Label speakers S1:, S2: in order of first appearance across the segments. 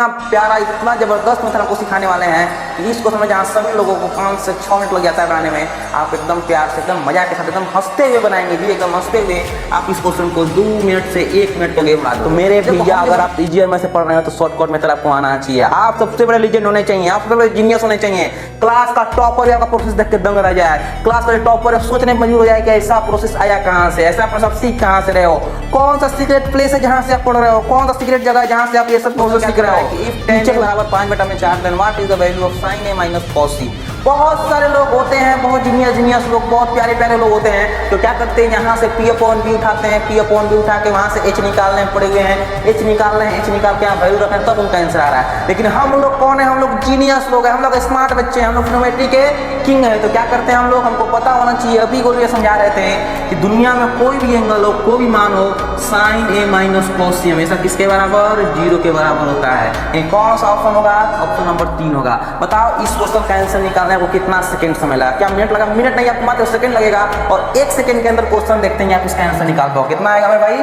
S1: इतना प्यारा इतना ज़बरदस्त मेथड आपको सिखाने वाले हैं कि इस क्वेश्चन में जहाँ सभी लोगों को 5 से 6 मिनट लग जाता है बनाने में, आप एकदम प्यार से एकदम मजा के साथ एकदम हंसते हुए बनाएंगे जी, एकदम हंसते हुए आप इस क्वेश्चन को 2 मिनट से 1 मिनट तो बना दो। तो मेरे भैया अगर आप इजियर में से पढ़ रहे हो तो शॉर्टकट मेथड आपको आना चाहिए। आप सबसे बड़े लीजेंड होने चाहिए, आप सबसे बड़े जीनियस होने चाहिए। क्लास का टॉपर आपका प्रोसेस देख के दंग रह जाए, क्लास का टॉपर सोचने में मजबूर हो जाए कि ऐसा प्रोसेस आया कहाँ से, ऐसा प्रोसेस सीख कहाँ से रहे हो, कौन सा सीक्रेट प्लेस है जहाँ से आप पढ़ रहे हो, कौन सा सीक्रेट जगह है जहाँ से आप ये सब प्रोसेस सीख रहे हो। इफ 10 बराबर 5 बटा में 4 then what is the value of sin a minus cos c। बहुत सारे लोग होते हैं, बहुत जीनियस लोग, बहुत प्यारे प्यारे लोग होते हैं, तो क्या करते हैं यहाँ से p अपॉन b उठाते हैं, p अपॉन b उठा के वहाँ से h निकालने पड़े हुए हैं, h निकाल रहे हैं, h निकाल के यहाँ वैल्यू रख रहे हैं, तब उनका आंसर आ रहा है। लेकिन हम लोग कौन है, हम लोग जीनियस लोग हैं, हम लोग स्मार्ट बच्चे हैं, हम लोग ट्रिग्नोमेट्री के किंग है। तो क्या करते हैं हम लोग, हमको पता होना चाहिए। अभी को ये समझा रहे थे कि दुनिया में कोई भी एंगल हो, कोई भी मान हो, sin a minus cos c हमेशा किसके बराबर, 0 के बराबर होता है। कौन सा ऑप्शन होगा, ऑप्शन नंबर 3 होगा। बताओ इस क्वेश्चन का आंसर निकालने को कितना सेकंड समय लगा, क्या मिनट लगा? मिनट नहीं, आपको मात्र सेकंड लगेगा। और 1 सेकंड के अंदर क्वेश्चन देखते हैं आप इसका आंसर निकाल पाओ। कितना आएगा मेरे भाई,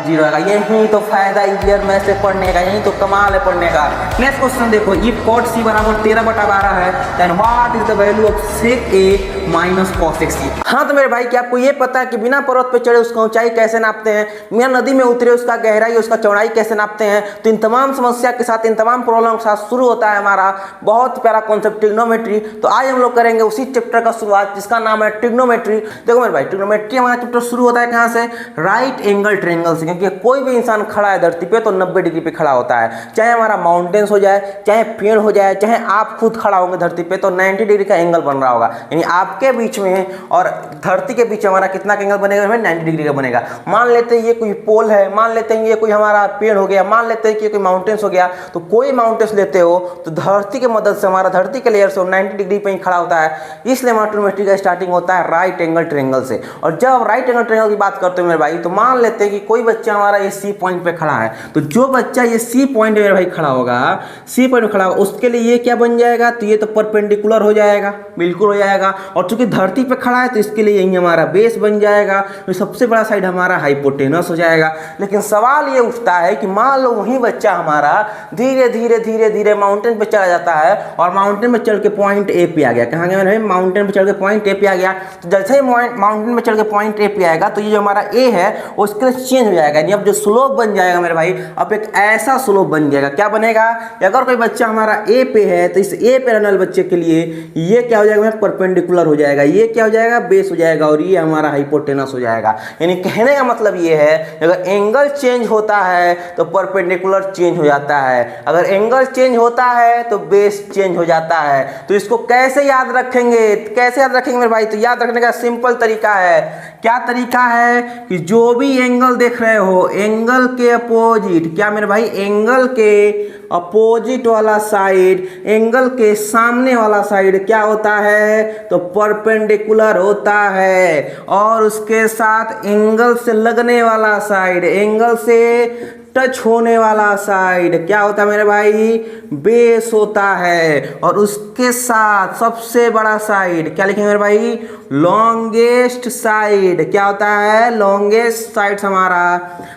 S1: 0 आएगा। यही तो फायदा इजियर में से पढ़ने का, यही तो कमाल है पढ़ने का। नेक्स्ट क्वेश्चन देखो, इफ cot c बराबर 13 बटा 12 है then what is the value of sec a minus cos c। हाँ तो मेरे भाई, क्या आपको ये पता है कि बिना पर्वत पे चढ़े उसका ऊंचाई कैसे नापते हैं, बिना नदी में उतरे उसका गहराई उसका चौड़ाई कैसे नापते हैं। तो इन तमाम समस्या के साथ, इन तमाम प्रॉब्लम के साथ शुरू होता है हमारा बहुत प्यारा कॉन्सेप्ट ट्रिग्नोमेट्री। तो आज हम लोग करेंगे उसी चैप्टर का शुरुआत जिसका नाम है ट्रिग्नोमेट्री। देखो मेरे भाई, ट्रिग्नोमेट्री हमारा चैप्टर शुरू होता है कहाँ से, राइट एंगल ट्रायंगल से। क्योंकि कोई भी इंसान खड़ा है धरती पे तो 90 डिग्री पे खड़ा होता है, चाहे हमारा माउंटेन्स हो जाए, चाहे पेड़ हो जाए, चाहे आप खुद खड़ा होंगे धरती पे तो 90 डिग्री का एंगल बन रहा होगा। यानी आपके बीच में और धरती के बीच हमारा कितना का एंगल बनेगा, 90 डिग्री का बनेगा। मान लेते हैं ये कोई पोल है, मान लेते हैं ये कोई हमारा पेड़ हो गया, मान लेते हैं कि ये कोई माउंटेन्स हो गया। तो कोई माउंटेन्स लेते हो तो धरती की मदद से, हमारा धरती के लेयर से 90 डिग्री पे ही खड़ा होता है। इसलिए हमारा ट्रिग्नोमेट्री का स्टार्टिंग होता है राइट एंगल ट्रायंगल से। और जब राइट एंगल ट्रायंगल की बात करते हो मेरे भाई, तो मान लेते हैं कि कोई बच्चा हमारा ये सी पॉइंट पे खड़ा है, तो जो बच्चा ये सी पॉइंट में मेरे भाई खड़ा होगा, सी पॉइंट में खड़ा होगा, उसके लिए ये क्या बन जाएगा, तो ये तो परपेंडिकुलर हो जाएगा, बिल्कुल हो जाएगा। और चूंकि धरती पे खड़ा है तो इसके लिए यही हमारा बेस बन जाएगा, तो सबसे बड़ा साइड हमारा हाइपोटेनस हो जाएगा। लेकिन सवाल ये उठता है कि मान लो वही बच्चा हमारा धीरे धीरे धीरे धीरे माउंटेन पे चला जाता है और माउंटेन पे चढ़ के पॉइंट ए पे आ गया। कहाँ गया मेरे भाई, माउंटेन पे चढ़ के पॉइंट ए पे आ गया। तो जैसे ही माउंटेन पे चढ़ के पॉइंट ए पे आएगा तो ये जो हमारा ए है वो इसके लिए चेंज हो जाएगा। यानी अब जो स्लोप बन जाएगा मेरे भाई, अब एक ऐसा स्लोप बन जाएगा, क्या बनेगा, अगर कोई बच्चा हमारा ए पे है तो इस ए पे रहने वाले बच्चे के लिए ये क्या हो जाएगा, परपेंडिकुलर हो जाएगा, ये क्या हो जाएगा, बेस हो जाएगा, और ये हमारा हाइपोटेनस हो जाएगा। यानी कहने का मतलब ये है, अगर एंगल चेंज होता है तो परपेंडिकुलर चेंज हो जाता है, अगर एंगल चेंज होता है तो बेस चेंज हो जाता है। तो इसको कैसे याद रखेंगे, कैसे याद रखेंगे मेरे भाई, तो याद रखने का सिंपल तरीका है। क्या तरीका है कि जो भी एंगल देख रहे हो, एंगल के अपोजिट, क्या मेरे भाई, एंगल के अपोजिट वाला साइड, एंगल के सामने वाला साइड क्या होता है, तो परपेंडिकुलर होता है। और उसके साथ एंगल से लगने वाला साइड, एंगल से टच होने वाला साइड क्या होता है मेरे भाई, बेस होता है। और उसके साथ सबसे बड़ा साइड क्या लिखेंगे मेरे भाई, लॉन्गेस्ट साइड क्या होता है, लॉन्गेस्ट साइड हमारा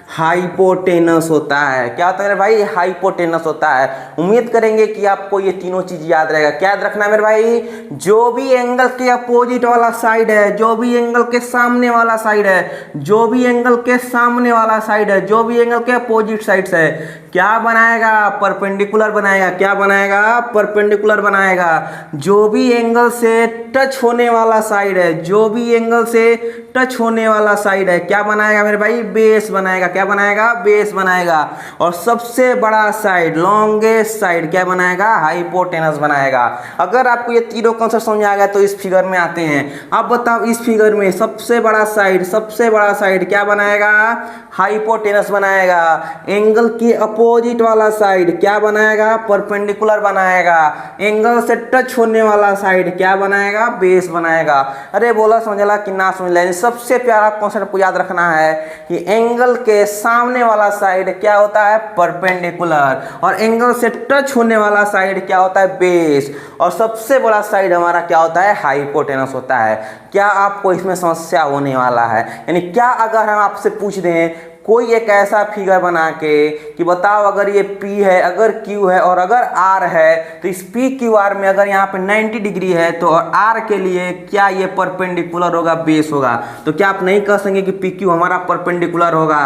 S1: हाइपोटेनस होता है। क्या होता है मेरे भाई, हाइपोटेनस होता है। उम्मीद करेंगे कि आपको ये तीनों चीज याद रहेगा। क्या याद रखना है मेरे भाई, जो भी एंगल के अपोजिट वाला साइड है, जो भी एंगल के सामने वाला साइड है, जो भी एंगल के सामने वाला साइड है, जो भी एंगल के अपोजिट साइड है, क्या बनाएगा, परपेंडिकुलर बनाएगा। क्या बनाएगा, परपेंडिकुलर बनाएगा। जो भी एंगल से टच होने वाला साइड है, जो भी एंगल से टच होने वाला साइड है, क्या बनाएगा मेरे भाई, बेस बनाएगा। क्या बनाएगा, बेस बनाएगा। और सबसे बड़ा साइड, लॉन्गेस्ट साइड क्या बनाएगा, हाइपोटेनस बनाएगा। अगर आपको ये तीनों कॉन्सेप्ट समझ आ गया तो इस फिगर में आते हैं। अब बताओ इस फिगर में सबसे बड़ा साइड, सबसे बड़ा साइड क्या बनाएगा, हाइपोटेनस बनाएगा। एंगल के अपोजिट वाला साइड क्या बनाएगा, परपेंडिकुलर बनाएगा। एंगल से टच होने वाला साइड क्या बनाएगा, बेस बनाएगा। अरे बोला समझला कि ना समझला, सबसे प्यारा कॉन्सेप्ट को याद रखना है कि एंगल के सामने वाला साइड क्या होता है, परपेंडिकुलर, और एंगल से टच होने वाला साइड क्या होता है, बेस, और सबसे बड़ा साइड हमारा क्या होता है, हाइपोटेनस होता है। क्या आपको इसमें समस्या होने वाला है, यानी क्या अगर हम आपसे पूछ दें कोई एक ऐसा फिगर बना के कि बताओ अगर ये P है, अगर Q है और अगर R है, तो इस PQR में अगर यहाँ पे 90 डिग्री है तो R के लिए क्या ये परपेंडिकुलर होगा, बेस होगा। तो क्या आप नहीं कह सकेंगे कि PQ हमारा परपेंडिकुलर होगा,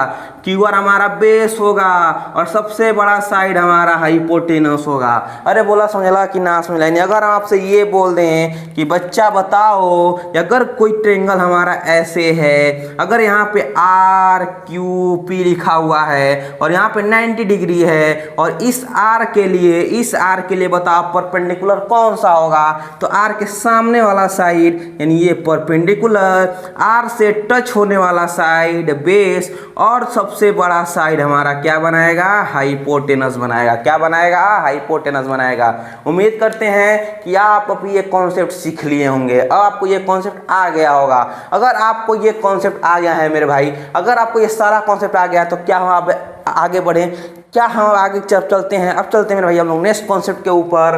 S1: QR हमारा बेस होगा और सबसे बड़ा साइड हमारा हाइपोटेनस होगा। अरे बोला समझला कि ना समझला। अगर हम आपसे ये बोल दें कि बच्चा बताओ अगर कोई ट्रेंगल हमारा ऐसे है, अगर यहाँ पे RQP लिखा हुआ है और यहाँ पे 90 डिग्री है और इस R के लिए बताओ परपेंडिकुलर कौन सा होगा। तो R के सामने वाला साइड यानी ये परपेंडिकुलर, R से टच होने वाला साइड बेस और सबसे बड़ा साइड हमारा क्या बनाएगा, हाइपोटेनस बनाएगा। क्या बनाएगा, हाइपोटेनस बनाएगा। उम्मीद करते हैं कि आप अभी ये कॉन्सेप्ट सीख लिए होंगे, अब आपको ये कॉन्सेप्ट आ गया होगा। अगर आपको ये कॉन्सेप्ट आ गया है मेरे भाई, अगर आपको ये सारा कॉन्सेप्ट आ गया है तो क्या हम अब आगे बढ़ें, क्या हम आगे चलते हैं। अब चलते हैं मेरे भाई हम लोग नेक्स्ट कॉन्सेप्ट के ऊपर।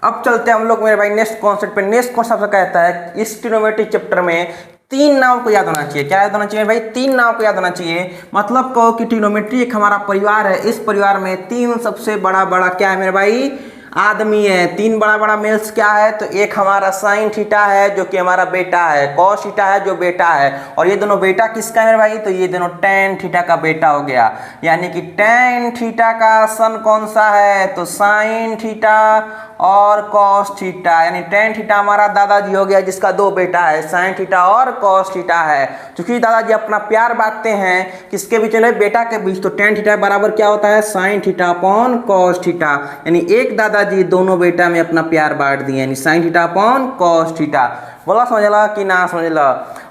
S1: अब चलते हैं हम लोग मेरे भाई नेक्स्ट कॉन्सेप्ट पे। नेक्स्ट कॉन्सेप्ट कहता है इस ट्रिग्नोमेट्री चैप्टर में 3 नाम को याद होना चाहिए। क्या याद होना चाहिए भाई, 3 नाम को याद होना चाहिए। मतलब कहो कि ट्रिग्नोमेट्री एक हमारा परिवार है, इस परिवार में 3 सबसे बड़ा क्या है मेरे भाई, आदमी है। 3 बड़ा मेल्स क्या है, तो एक हमारा साइन थीटा है जो कि हमारा बेटा है, कॉस थीटा है जो बेटा है, और ये दोनों बेटा किसका है मेरे भाई, तो ये दोनों टेन थीटा का बेटा हो गया। यानी कि टेन थीटा का सन कौन सा है, तो साइन थीटा और कॉस थीटा, यानी टेन थीटा हमारा दादाजी हो गया जिसका 2 बेटा है, साइन थीटा और कॉस थीटा है। क्योंकि दादाजी अपना प्यार बांटते हैं किसके बीच में, बेटा के बीच, तो टेन थीटा बराबर क्या होता है, sine theta upon cos theta. यानी एक दादाजी दोनों बेटा में अपना प्यार बांट दिए, यानी sine theta upon cos theta. बोला समझला कि ना समझला।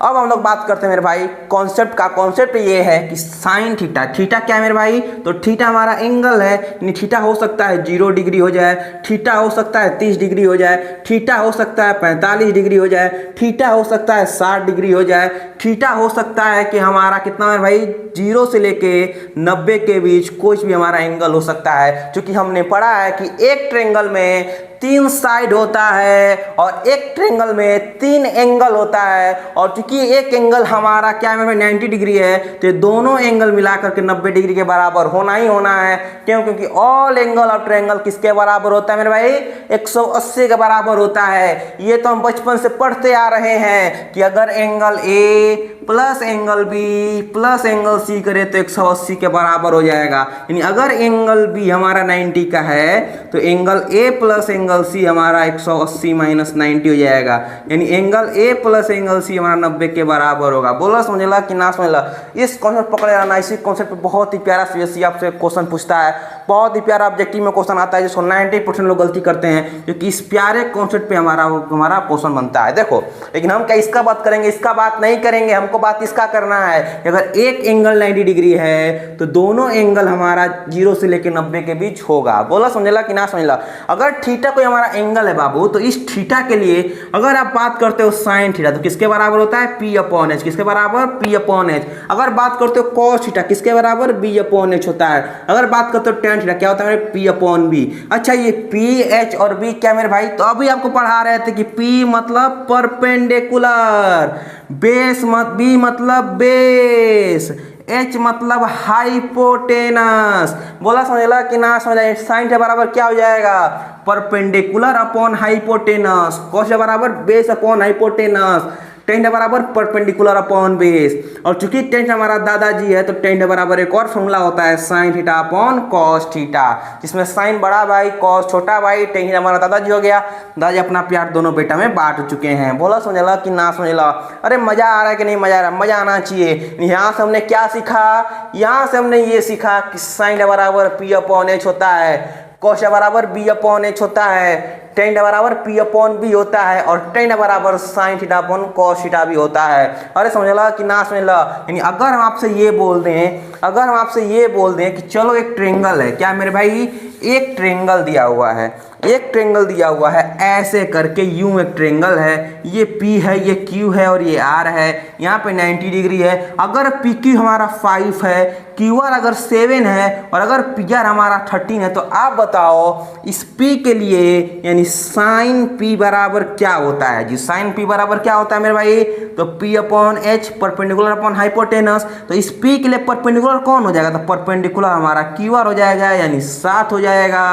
S1: अब हम लोग बात करते हैं मेरे भाई कॉन्सेप्ट का। कॉन्सेप्ट ये है कि साइन थीटा, थीटा क्या है मेरे भाई, तो थीटा हमारा एंगल है। यानी थीटा हो सकता है 0 डिग्री हो जाए, थीटा हो सकता है 30 डिग्री हो जाए, थीटा हो सकता है 45 डिग्री हो जाए, थीटा हो सकता है 60 डिग्री हो जाए, थीटा हो सकता है कि हमारा कितना मेरे भाई 0 से लेके 90 के बीच कुछ भी हमारा एंगल हो सकता है। क्योंकि हमने पढ़ा है कि एक ट्रायंगल में 3 साइड होता है और एक ट्रायंगल में 3 एंगल होता है। और चूंकि एक एंगल हमारा क्या है 90 डिग्री है, तो दोनों एंगल मिलाकर के 90 डिग्री के बराबर होना ही होना है। क्यों, क्योंकि ऑल एंगल ऑफ ट्रायंगल किसके बराबर होता है मेरे भाई, 180 के बराबर होता है। ये तो हम बचपन से पढ़ते आ रहे हैं कि अगर angle A plus angle B plus angle C करे तो 180 के बराबर हो जाएगा। यानी अगर एंगल बी हमारा 90 का है तो angle A plus angle C हमारा 180 माइनस 90 हो जाएगा। यानी angle A plus angle C हमारा 90 के बराबर होगा। बोला समझला कि ना समझला। इस कॉन्सेप्ट पकड़े रहना। इसी कॉन्सेप्ट पे बहुत ही प्यारा सीएससी आपसे क्वेश्चन पूछता है, बहुत ही प्यारा ऑब्जेक्टिव में क्वेश्चन आता है जिसको 90% लोग गलती करते हैं, क्योंकि इस प्यारे कॉन्सेप्ट पे हमारा क्वेश्चन बनता है। देखो, लेकिन हम क्या इसका बात करेंगे, इसका बात नहीं करेंगे। हमको बात इसका करना है कि अगर एक एंगल 90 डिग्री है तो दोनों एंगल हमारा 0 से लेकर 90 के बीच होगा। बोला समझला कि ना समझला। अगर थीटा कोई हमारा एंगल है बाबू, तो इस थीटा के लिए अगर आप बात करते हो साइन थीटा तो किसके बराबर होता है, P अपॉन H। किसके बराबर, P अपॉन H। अगर बात करते हो कॉस थीटा किसके बराबर, B अपॉन H होता है। अगर बात करते हो टेन थीटा क्या होता है मेरे, P अपॉन B। अच्छा, ये P H और B क्या मेरे भाई, तो अभी आपको पढ़ा रहे थे कि P मतलब परपेंडिकुलर, बेस B मतलब बेस, H मतलब हाइपोटेनस। बोला समझला कि ना समझला। साइन के बराबर क्या हो जाएगा, परपेंडिकुलर अपॉन हाइपोटेनस। कॉस के बराबर बेस अपॉन हाइपोटेनस। टेन के बराबर परपेंडिकुलर अपॉन बेस। और चूंकि टेन हमारा दादाजी है तो टेन के बराबर एक और फॉर्मूला होता है sine theta upon cos theta, जिसमें साइन बड़ा भाई कॉस छोटा भाई। टेन हमारा दादाजी हो गया। दादाजी अपना प्यार दोनों बेटा में बांट चुके हैं। बोला समझला कि ना समझला। अरे मजा आ रहा है कि नहीं मजा आ रहा है, मजा आना चाहिए। यहाँ से हमने क्या सीखा, यहाँ से हमने ये सीखा कि साइन के बराबर P अपॉन H होता है, कॉस के बराबर B अपॉन H होता है, टेन के बराबर P अपॉन B होता है, और टेन के बराबर sine theta upon cos theta भी होता है। अरे समझला कि ना समझला। यानी अगर हम आपसे ये बोल दें, अगर हम आपसे ये बोल दें कि चलो एक ट्रायंगल है, क्या मेरे भाई, एक ट्रायंगल दिया हुआ है, एक ट्रायंगल दिया हुआ है ऐसे करके, यूं एक ट्रायंगल है, ये P है, ये Q है और ये R है। यहाँ पे 90 डिग्री है। अगर PQ हमारा 5 है, QR अगर 7 है और अगर PR हमारा 13 है, तो आप बताओ इस P के लिए यानी यानी साइन पी बराबर क्या होता है जी, साइन पी बराबर क्या होता है मेरे भाई, तो P upon H perpendicular upon hypotenuse. तो इस पी के लिए परपेंडिकुलर कौन हो जाएगा, तो परपेंडिकुलर हमारा क्यू आर हो जाएगा, यानी 7 हो जाएगा,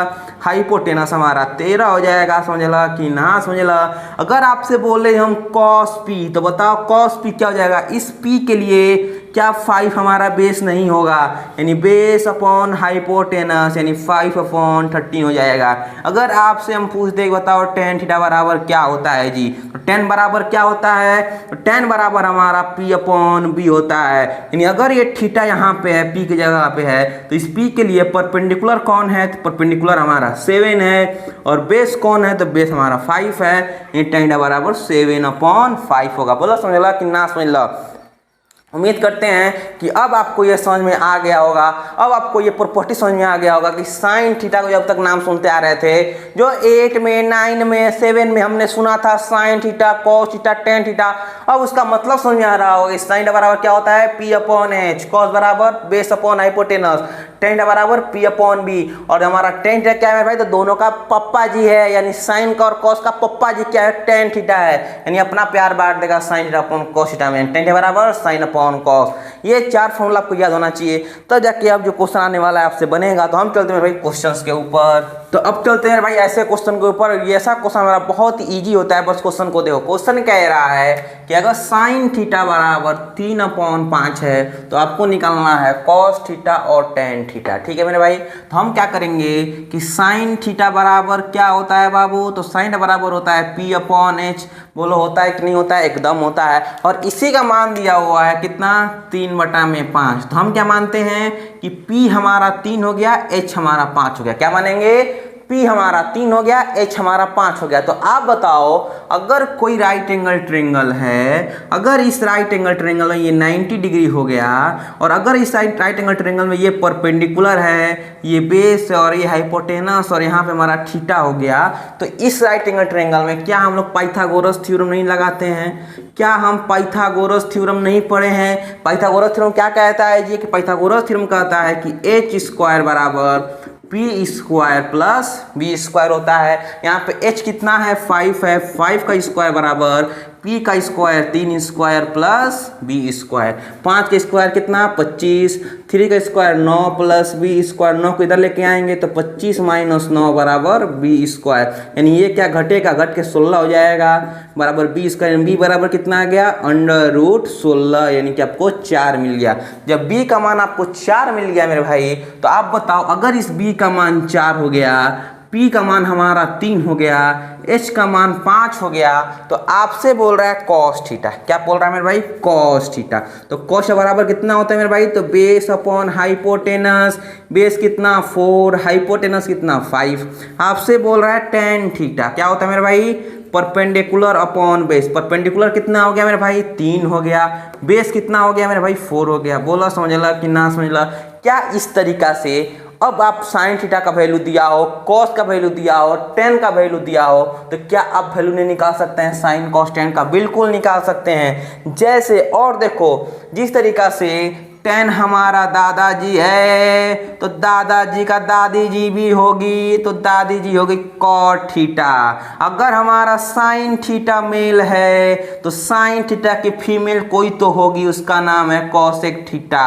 S1: हाइपोटेनस हमारा 13 हो जाएगा। समझला कि ना समझला। अगर आपसे बोले हम कॉस पी, तो बताओ कॉस पी क्या हो जाएगा, इस पी के लिए क्या 5 हमारा बेस नहीं होगा, यानी बेस अपॉन हाइपोटेनस यानी 5 अपॉन 13 हो जाएगा। अगर आपसे हम पूछ दे बताओ tan थीटा बराबर क्या होता है जी, तो tan बराबर क्या होता है, तो tan बराबर हमारा p अपॉन b होता है। यानी अगर ये थीटा यहाँ पे है, p की जगह पे है, तो इस p के लिए परपेंडिकुलर कौन है, तो परपेंडिकुलर हमारा 7 है, और बेस कौन है, तो बेस हमारा 5 है। यानी tan थीटा बराबर 7 अपॉन 5 होगा। बोलो समझ कि ना समझ लो। उम्मीद करते हैं कि अब आपको ये समझ में आ गया होगा, अब आपको ये प्रॉपर्टी समझ में आ गया होगा कि साइन थीटा को जब तक नाम सुनते आ रहे थे, जो 8 में 9 में 7 में हमने सुना था sine theta cos theta tan theta, अब उसका मतलब समझ में आ रहा होगा। साइन थीटा बराबर क्या होता है, पी अपॉन एच, कॉस बराबर base upon hypotenuse, ten theta बराबर पी अपॉन बी। और हमारा टेन थीटा क्या है भाई, तो दोनों का पप्पा जी है, यानी साइन का और कॉस का पप्पा जी क्या है, टेन थीटा है। यानी अपना प्यार बांट देगा sine theta upon cos theta में, टेन थीटा बराबर साइन अपॉन कॉस। ये 4 फॉर्मूला आपको याद होना चाहिए, तब जाके अब जो क्वेश्चन आने वाला है आपसे बनेगा। तो हम चलते हैं भाई क्वेश्चंस के ऊपर। तो अब चलते हैं भाई ऐसे क्वेश्चन के ऊपर, ये ऐसा क्वेश्चन हमारा बहुत इजी होता है। बस क्वेश्चन को देखो, क्वेश्चन कह रहा है कि अगर साइन थीटा बराबर 3/5 है, तो आपको निकालना है कॉस थीटा और टेन थीटा। ठीक है मेरे भाई, तो हम क्या करेंगे कि साइन थीटा बराबर क्या होता है बाबू, तो साइन बराबर होता है पी अपॉन एच। बोलो होता है कि नहीं होता है, एकदम होता है। और इसी का मान दिया हुआ है कितना, 3/5। तो हम क्या मानते हैं कि P हमारा 3 हो गया, H हमारा 5 हो गया। क्या मानेंगे, P हमारा 3 हो गया, H हमारा 5 हो गया। तो आप बताओ, अगर कोई राइट एंगल ट्रायंगल है, अगर इस राइट एंगल ट्रायंगल में ये 90 डिग्री हो गया, और अगर इस राइट एंगल ट्रायंगल में ये परपेंडिकुलर है, ये बेस और ये हाइपोटेनस और यहाँ पे हमारा थीटा हो गया, तो इस राइट एंगल ट्रायंगल में क्या हम लोग पाइथागोरस थ्योरम नहीं लगाते हैं, क्या हम पाइथागोरस थ्योरम नहीं पढ़े हैं। पाइथागोरस थ्योरम क्या कहता है जी, कि पाइथागोरस थ्योरम कहता है कि h स्क्वायर बराबर P square plus B square होता है। यहाँ पे h कितना है, 5 है, 5 का स्क्वायर बराबर p का square 3 square plus B square, 5 का स्क्वायर कितना 25, 3 का स्क्वायर 9 प्लस बी स्क्वायर, 9 को इधर लेके आएंगे तो 25 - 9 बराबर बी स्क्वायर। यानी ये क्या घटेगा, घट के 16 हो जाएगा, बराबर बी स्क्वायर। बी बराबर कितना आ गया, √16, यानी कि आपको 4 मिल गया। जब b का मान आपको 4 मिल गया मेरे भाई, तो आप बताओ अगर इस b का मान 4 हो गया, P का मान हमारा 3 हो गया, H का मान 5 हो गया, तो आपसे बोल रहा है कॉस थीटा। क्या बोल रहा है मेरे भाई, कॉस थीटा। तो कॉस बराबर कितना होता है मेरे भाई, तो बेस अपॉन हाइपोटेनस, बेस कितना 4, हाइपोटेनस कितना 5। आपसे बोल रहा है टेन थीटा, क्या होता है मेरे भाई, परपेंडिकुलर अपॉन बेस। परपेंडिकुलर कितना हो गया मेरे भाई, 3 हो गया, बेस कितना हो गया मेरे भाई, 4 हो गया। बोला समझला कि ना समझला। क्या इस तरीका से अब आप साइन थीटा का वैल्यू दिया हो, कॉस का वैल्यू दिया हो, टेन का वैल्यू दिया हो, तो क्या आप वैल्यू नहीं निकाल सकते हैं साइन कॉस टेन का, बिल्कुल निकाल सकते हैं। जैसे और देखो, जिस तरीका से टेन हमारा दादाजी है, तो दादाजी का दादी जी भी होगी, तो दादी जी होगी कॉट थीटा। अगर हमारा साइन थीटा मेल है, तो साइन थीटा की फीमेल कोई तो होगी, उसका नाम है कॉसेक थीटा।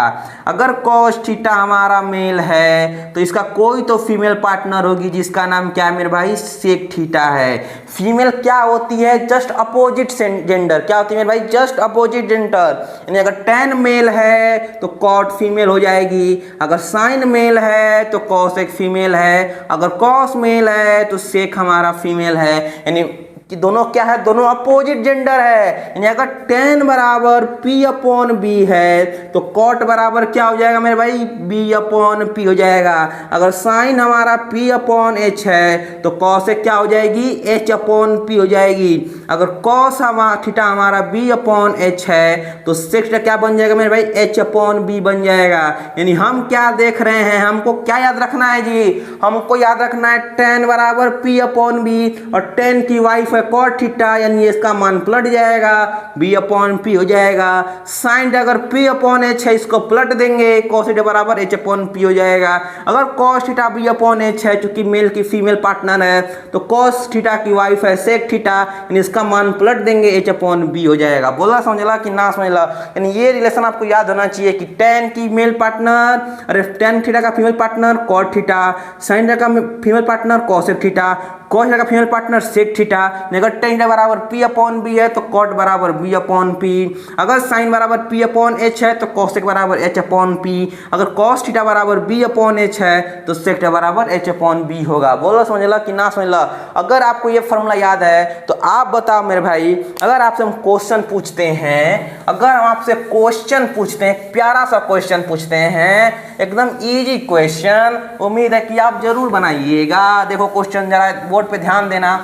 S1: अगर कॉस थीटा हमारा मेल है, तो इसका कोई तो फीमेल पार्टनर होगी, जिसका नाम क्या है मेरे भाई, सेक थीटा है। फीमेल क्या होती है, जस्ट अपोजिट जेंडर। क्या होती है मेरे भाई, जस्ट अपोजिट जेंडर। यानी अगर टेन मेल है तो कॉट फीमेल हो जाएगी, अगर साइन मेल है तो कॉस एक फीमेल है, अगर कॉस मेल है तो सेक हमारा फीमेल है। यानी कि दोनों क्या है, दोनों अपोजिट जेंडर है। यानी अगर टेन बराबर P अपॉन B है, तो कॉट बराबर क्या हो जाएगा मेरे भाई, B अपॉन P हो जाएगा। अगर साइन हमारा P अपॉन H है, तो कॉस एक क्या हो जाएगी, H अपॉन P हो जाएगी। अगर कॉस थीटा हमारा B अपॉन H है, तो सेक क्या बन जाएगा मेरे भाई, H अपॉन B बन जाएगा। यानी हम क्या देख रहे हैं, हमको क्या याद रखना है जी, हमको याद रखना है टेन बराबर P अपॉन B, और टेन की वाइफ है कॉट थीटा, यानी इसका मान पलट जाएगा, बी अपॉन पी हो जाएगा। साइन अगर पी अपॉन एच है, इसको पलट देंगे, कॉस थीटा बराबर एच अपॉन पी हो जाएगा। अगर cos theta B upon H है, चूंकि मेल की फीमेल पार्टनर है, तो कॉस थीटा की वाइफ है सेक थीटा, यानी इसका मान पलट देंगे, एच अपॉन बी हो जाएगा। बोला समझला कि ना समझला? यानी ये रिलेशन आपको याद होना चाहिए कि टेन की मेल पार्टनर, अरे टेन थीटा का female partner cot theta, sine theta का female partner cosec theta, cos theta का फीमेल पार्टनर सेक थीटा। अगर टेन थीटा बराबर पी अपॉन बी है तो कॉट बराबर बी अपॉन पी। अगर साइन बराबर पी अपॉन एच है तो कॉसेक बराबर एच अपॉन पी। अगर कॉस थीटा बराबर बी अपॉन एच है तो सेक थीटा बराबर एच अपॉन बी होगा। बोलो समझला कि ना समझला? अगर आपको ये फॉर्मूला याद है तो आप बताओ मेरे भाई, अगर आपसे हम क्वेश्चन पूछते हैं, अगर हम आपसे क्वेश्चन पूछते हैं, प्यारा सा क्वेश्चन पूछते हैं, एकदम इजी क्वेश्चन, उम्मीद है कि आप जरूर बनाइएगा। देखो क्वेश्चन जरा बोर्ड पे ध्यान देना।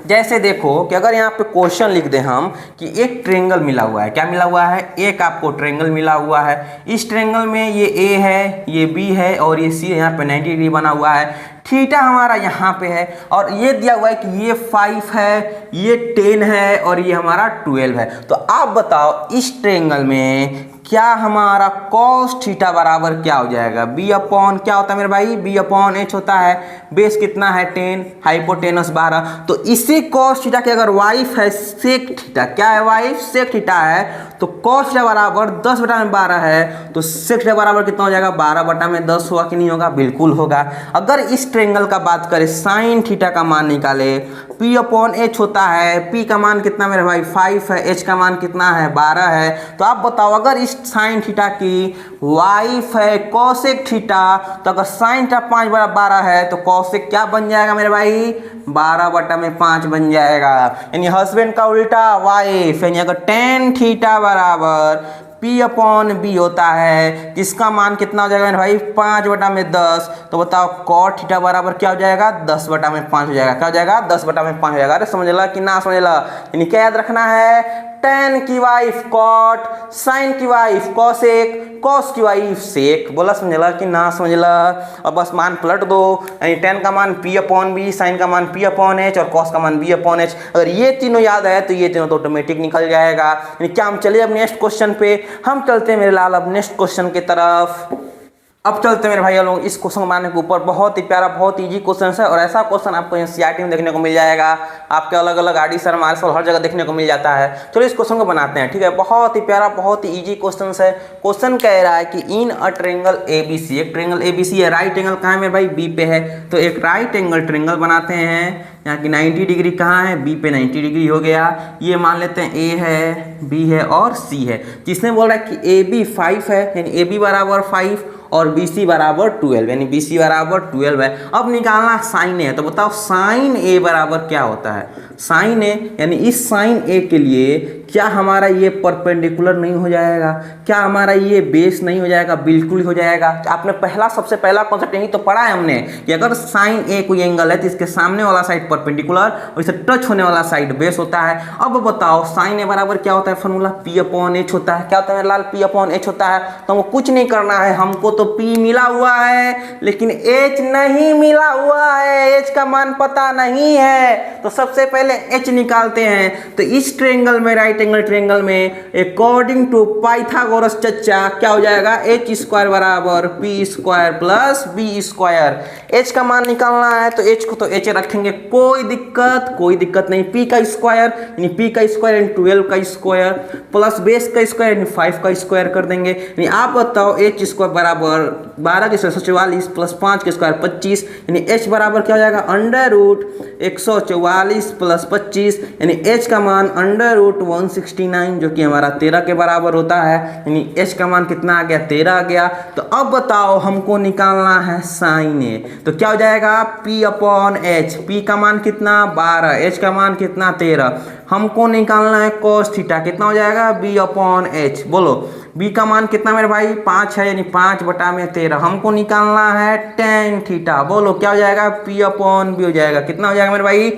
S1: जैसे देखो कि अगर यहाँ पे क्वेश्चन लिख दें हम कि एक ट्रायंगल मिला हुआ है, क्या मिला हुआ है? एक आपको ट्रायंगल मिला हुआ है। इस ट्रायंगल में ये ए है, ये बी है और ये सी है, यहाँ पे 90 डिग्री बना हुआ है। थीटा हमारा यहाँ पे है और ये दिया हुआ है कि ये 5 है, ये 10 है और ये हमारा 12 है। तो आप बताओ इस ट्रायंगल में क्या हमारा cos थीटा बराबर क्या हो जाएगा? बी अपॉन क्या होता है मेरे भाई? बी अपॉन एच होता है। बेस कितना है? 10, हाइपोटेनस 12। तो इसी cos थीटा की अगर वाइफ है सेक थीटा, क्या है वाइफ? सेक थीटा है, तो cos थीटा बराबर 10 बटा में 12 है, तो सेक थीटा बराबर कितना हो जाएगा? 12 बटा में 10 होगा कि नहीं होगा? बिल्कुल होगा। अगर इस ट्रायंगल का बात करें, साइन थीटा का मान निकाले, P अपॉन एच होता है, P का मान कितना मेरे भाई? 5 है, H का मान कितना है? 12 है। तो आप बताओ अगर इस साइन थीटा की वाइफ है कोसेक थीटा, तो अगर साइन थीटा 5 बटा 12 है तो कोसेक क्या बन जाएगा मेरे भाई? 12 बटा में 5 बन जाएगा। यानी हस्बैंड का उल्टा वाइफ, यानी अगर टेन थीटा बराबर P अपॉन बी होता है, जिसका मान कितना हो जाएगा मेरे भाई? 5 बटा में 10। तो बताओ कॉट थीटा बराबर क्या हो जाएगा? 10 बटा में 5 हो जाएगा। क्या हो जाएगा? 10 बटा में 5 हो जाएगा। अरे समझला कि ना समझला? यानी क्या याद रखना है? टेन की वाइफ कॉट, साइन की वाइफ कॉसेक, कॉस की वाइफ सेक। बोला समझला कि ना समझला? और बस मान पलट दो, यानी टेन का मान P अपॉन बी, साइन का मान P अपॉन एच और कॉस का मान B अपॉन एच। अगर ये तीनों याद है तो ये तीनों तो ऑटोमेटिक निकल जाएगा। यानी क्या हम चलिए अब नेक्स्ट क्वेश्चन पे? हम चलते हैं मेरे लाल अब नेक्स्ट क्वेश्चन की तरफ। अब चलते हैं मेरे भाई लोग इस क्वेश्चन बनाने के ऊपर। बहुत ही प्यारा, बहुत इजी क्वेश्चन है और ऐसा क्वेश्चन आपको एनसीईआरटी में देखने को मिल जाएगा, आपके अलग अलग आरडी सर मार्क्स हर जगह देखने को मिल जाता है। चलो इस क्वेश्चन को बनाते हैं, ठीक है? बहुत ही प्यारा, बहुत ही इजी क्वेश्चन है। क्वेश्चन कह रहा है कि इन अ ट्रायंगल एबीसी, एक ट्रायंगल एबीसी है, राइट एंगल कहाँ है मेरे भाई? बी पे है। तो एक राइट एंगल ट्रायंगल बनाते हैं। यहाँ की 90 डिग्री कहाँ है? बी पे 90 डिग्री हो गया। ये मान लेते हैं ए है, बी है और सी है। जिसने बोल रहा है कि ए बी 5 है, यानी ए बी बराबर 5 और बी सी बराबर 12, यानी बी सी बराबर 12 है। अब निकालना साइन ए है, तो बताओ साइन ए बराबर क्या होता है? साइन ए यानी इस साइन ए के लिए क्या हमारा ये परपेंडिकुलर नहीं हो जाएगा? क्या हमारा ये बेस नहीं हो जाएगा? बिल्कुल हो जाएगा। आपने सबसे पहला कॉन्सेप्ट यही तो पढ़ा है हमने कि अगर साइन ए कोई एंगल है तो इसके सामने वाला साइड परपेंडिकुलर और इसे टच होने वाला साइड बेस होता है। अब बताओ साइन ए बराबर क्या होता है? फॉर्मूला P अपॉन एच होता है। क्या होता है लाल? P अपॉन एच होता है। तो हमको कुछ नहीं करना है, हमको तो P मिला हुआ है लेकिन H नहीं मिला हुआ है, H का मान पता नहीं है। तो सबसे पहले H निकालते हैं। तो इस ट्रायंगल में, राइट एंगल ट्रायंगल में, अकॉर्डिंग टू पाइथागोरस चच्चा क्या हो जाएगा? एच स्क्वायर बराबर P square plus B square. H का मान निकालना है तो H को तो H रखेंगे, कोई दिक्कत नहीं। P का स्क्वायर यानी P का स्क्वायर यानी 12 का स्क्वायर प्लस बेस का स्क्वायर यानी 5 का स्क्वायर कर देंगे। यानी आप बताओ H स्क्वायर बराबर 12 के स्क्वायर 144 प्लस 5 के स्क्वायर 25, यानी H बराबर क्या हो जाएगा? अंडर रूट 144 प्लस 25, यानी H का मान अंडर रूट 169 जो कि हमारा 13 के बराबर होता है। यानी H का मान कितना आ गया? 13 आ गया। तो अब बताओ हमको निकालना है साइन ए, तो क्या हो जाएगा? P upon H. P का मान कितना? 12, H का मान कितना? 13। हमको निकालना है cos थीटा, कितना हो जाएगा? B upon H. बोलो B का मान कितना मेरे भाई? 5 है, यानी 5 बटा में 13। हमको निकालना है tan थीटा। बोलो क्या हो जाएगा? P अपॉन बी हो जाएगा। कितना हो जाएगा मेरे भाई?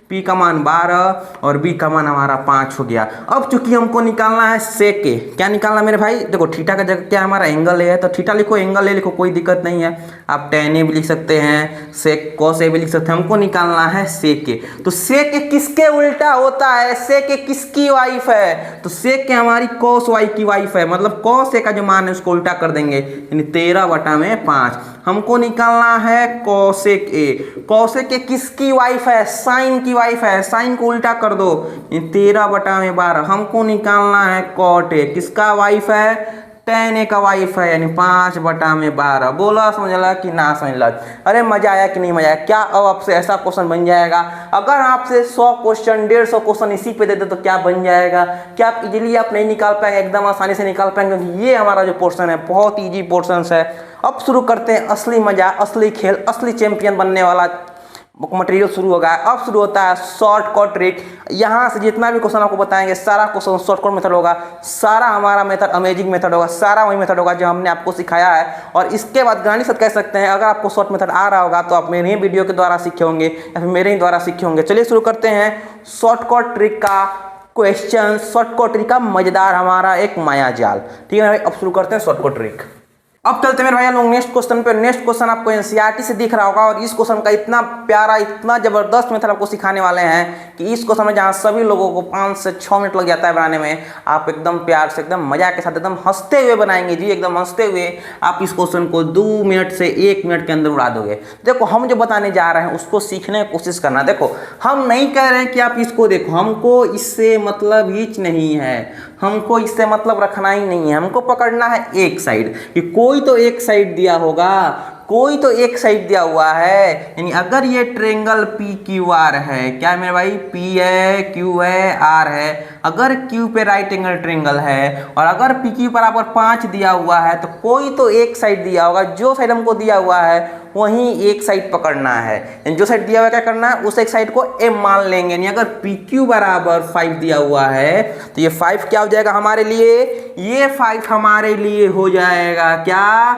S1: पी का मान 12 और बी का मान हमारा 5 हो गया। अब चूंकि हमको निकालना है सेक के, क्या निकालना मेरे भाई, देखो थीटा का जगह क्या हमारा एंगल है, तो थीटा लिखो, एंगल ए लिखो, कोई दिक्कत नहीं है। आप टेन ए भी लिख सकते हैं, सेक कॉस ए भी लिख सकते हैं। हमको निकालना है सेक के। तो सेक के किसके उल्टा होता है, सेक के किसकी वाइफ है, तो सेक के हमारी कॉस वाई की वाइफ है, मतलब कॉस ए का जो मान है उसको उल्टा कर देंगे, यानी 13/5। हमको निकालना है कॉसेक ए। कॉसेक ए किसकी वाइफ है, साइन की वाइफ है, साइन को उल्टा कर दो, 13/12। हमको निकालना है कॉट ए, किसका वाइफ है, टेन ए का वाइफ है, यानी 5/12। बोला समझला कि ना समझला। अरे मजा आया कि नहीं मजा आया। क्या अब आपसे ऐसा क्वेश्चन बन जाएगा, अगर आपसे 100 क्वेश्चन 150 क्वेश्चन इसी पे दे दे तो क्या बन जाएगा, क्या आप इजीली आप नहीं निकाल पाएंगे, एकदम आसानी से निकाल पाएंगे, क्योंकि ये हमारा जो पोर्शन है बहुत ईजी पोर्शन है। अब शुरू करते हैं असली मजा, असली खेल, असली चैंपियन बनने वाला मटेरियल शुरू होगा। अब शुरू होता है शॉर्टकट ट्रिक। यहाँ से जितना भी क्वेश्चन आपको बताएंगे सारा क्वेश्चन शॉर्टकट मेथड होगा, सारा हमारा मेथड अमेजिंग मेथड होगा, सारा वही मेथड होगा जो हमने आपको सिखाया है। और इसके बाद गारंटी से कह सकते हैं अगर आपको शॉर्ट मेथड आ रहा होगा तो आप मेरे ही वीडियो के द्वारा सीखे होंगे या फिर मेरे ही द्वारा सीखे होंगे। चलिए शुरू करते हैं शॉर्टकट ट्रिक का क्वेश्चन, शॉर्टकट ट्रिक का मजेदार हमारा एक माया जाल। ठीक है भाई, अब शुरू करते हैं शॉर्टकट ट्रिक। अब चलते हैं मेरे भाई लोग नेक्स्ट क्वेश्चन पे। नेक्स्ट क्वेश्चन आपको एनसीईआरटी से दिख रहा होगा और इस क्वेश्चन का इतना प्यारा, इतना जबरदस्त मेथड आपको सिखाने वाले हैं कि इस क्वेश्चन में जहां सभी लोगों को 5 से 6 मिनट लग जाता है बनाने में, आप एकदम प्यार से, एकदम मजा के साथ, एकदम हंसते हुए बनाएंगे जी, एकदम हंसते हुए आप इस क्वेश्चन को 2 मिनट से 1 मिनट के अंदर उड़ा दोगे। देखो हम जो बताने जा रहे हैं उसको सीखने की कोशिश करना। देखो हम नहीं कह रहे हैं कि आप इसको देखो, हमको इससे मतलब ही नहीं है, हमको इससे मतलब रखना ही नहीं है, हमको पकड़ना है एक साइड, कि कोई तो एक साइड दिया होगा, कोई तो एक साइड दिया हुआ है। यानी अगर ये ट्रेंगल पी क्यू आर है, क्या है मेरे भाई, पी है, क्यू है, आर है, अगर क्यू पे राइट एंगल ट्रेंगल है और अगर पी क्यू बराबर 5 दिया हुआ है, तो कोई तो एक साइड दिया होगा, जो साइड हमको दिया हुआ है वहीं एक साइड पकड़ना है। यानी जो साइड दिया हुआ है क्या करना है, उस एक साइड को एम मान लेंगे। यानी अगर पी क्यू बराबर 5 दिया हुआ है तो ये 5 क्या हो जाएगा हमारे लिए, ये 5 हमारे लिए हो जाएगा क्या,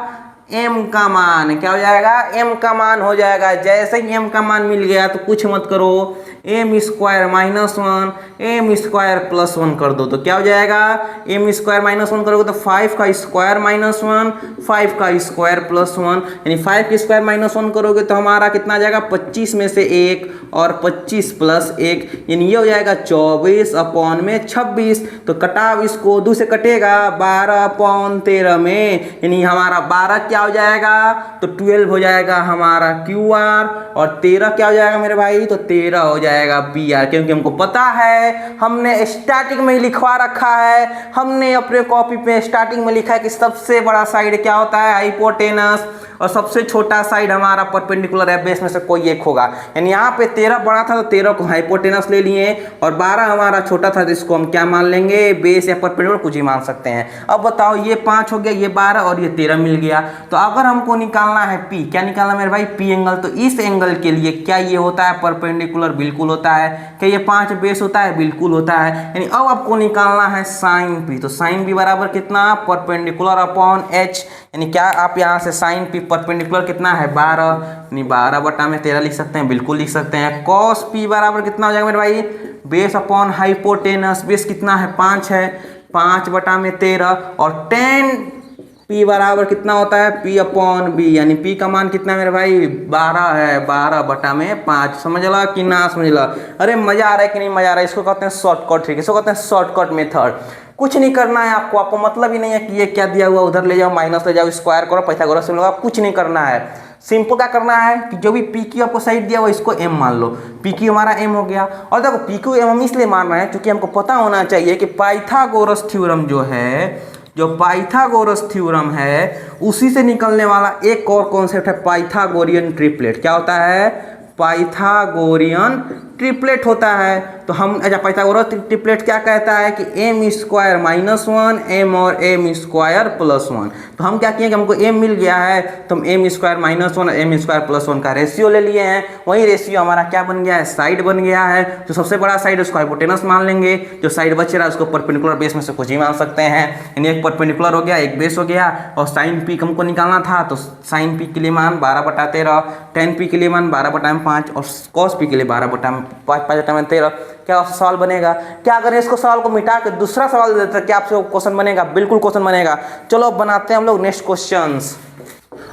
S1: m का मान। क्या हो जाएगा, m का मान हो जाएगा। जैसे ही m का मान मिल गया तो कुछ मत करो, m² -1 m² +1 कर दो, तो क्या हो जाएगा, m² -1 करोगे तो 5 का स्क्वायर -1 5 का स्क्वायर +1, यानी 5 का स्क्वायर -1 करोगे तो हमारा कितना आ जाएगा, 25 में से 1 और 25 + 1, यानी ये हो जाएगा 24/26। तो कटाव इसको 2 से कटेगा 12/13 में, यानी हमारा 12 क्या हो जाएगा, तो 12 हो जाएगा हमारा क्यू आर, और 13 क्या हो जाएगा मेरे भाई, तो 13 हो जाएगा पी आर। क्योंकि हमको पता है, हमने स्टार्टिंग में ही लिखवा रखा है, हमने अपने कॉपी पे स्टार्टिंग में लिखा है कि सबसे बड़ा साइड क्या होता है, हाइपोटेनस, और सबसे छोटा साइड हमारा परपेंडिकुलर है, बेस में से कोई एक होगा। यानी यहाँ पे 13 बड़ा था तो 13 को हाइपोटेनस ले लिए, और 12 हमारा छोटा था तो इसको हम क्या मान लेंगे, बेस या परपेंडिकुलर कुछ ही मान सकते हैं। अब बताओ, ये 5 हो गया, ये 12 और ये 13 मिल गया। तो अगर हमको निकालना है पी, क्या निकालना मेरे भाई, पी एंगल, तो इस एंगल के लिए क्या ये होता है, परपेंडिकुलर, बिल्कुल होता है। क्या ये 5 बेस होता है, बिल्कुल होता है। यानी अब आपको निकालना है साइन पी, तो साइन पी बराबर कितना, परपेंडिकुलर अपॉन एच, यानी क्या आप यहाँ से साइन पी परपेंडिकुलर कितना है, 12, यानी 12/13 लिख सकते हैं, बिल्कुल लिख सकते हैं। कॉस पी बराबर कितना हो जाएगा मेरे भाई, बेस अपॉन हाइपोटेनस, बेस कितना है, 5 है, 5/13, और टेन पी बराबर कितना होता है, पी अपॉन बी, यानी पी का मान कितना है मेरे भाई, 12 है, 12/5। समझ ला कि ना समझ ला। अरे मजा आ रहा है कि नहीं मजा आ रहा है। इसको कहते हैं शॉर्टकट ट्रिक, इसको कहते हैं शॉर्टकट मेथड। कुछ नहीं करना है आपको, आपको मतलब ही नहीं है कि ये क्या दिया हुआ, उधर ले जाओ, माइनस ले जाओ, स्क्वायर करो, पाइथागोरस से लगाओ, कुछ नहीं करना है। सिंपल क्या करना है कि जो भी पी क्यू आपको साइड दिया हुआ इसको एम मान लो, पी क्यू हमारा एम हो गया। और देखो पी क्यू एम हम इसलिए मान रहे हैं क्योंकि हमको पता होना चाहिए कि पाइथागोरस थ्योरम जो है, जो पाइथागोरस थ्योरम है, उसी से निकलने वाला एक और कॉन्सेप्ट है पाइथागोरियन ट्रिपलेट। क्या होता है, पाइथागोरियन ट्रिपलेट होता है। तो हम अच्छा, पाइथागोरस ट्रिपलेट क्या कहता है कि m² -1 m और m² +1। तो हम क्या किए कि हमको m मिल गया है तो हम m² -1 और m² +1 का रेशियो ले लिए हैं। वही रेशियो हमारा क्या बन गया है, साइड बन गया है। जो सबसे बड़ा साइड उसको हाइपोटेनस मान लेंगे, जो साइड बच रहा है उसको परपेंडिकुलर बेस में से कुछ ही मान सकते हैं। यानी एक परपेंडिकुलर हो गया, एक बेस हो गया। और साइन पी हमको निकालना था तो साइन पी के लिए मान 12/13, टेन पी के लिए मान 12/5 और कॉस पी के लिए 12/5 5 5 8 13, क्या सवाल बनेगा? क्या अगर इसको सवाल को मिटा के दूसरा सवाल दे देते क्या आपसे क्वेश्चन बनेगा? बिल्कुल क्वेश्चन बनेगा। चलो अब बनाते हैं हम लोग नेक्स्ट क्वेश्चंस।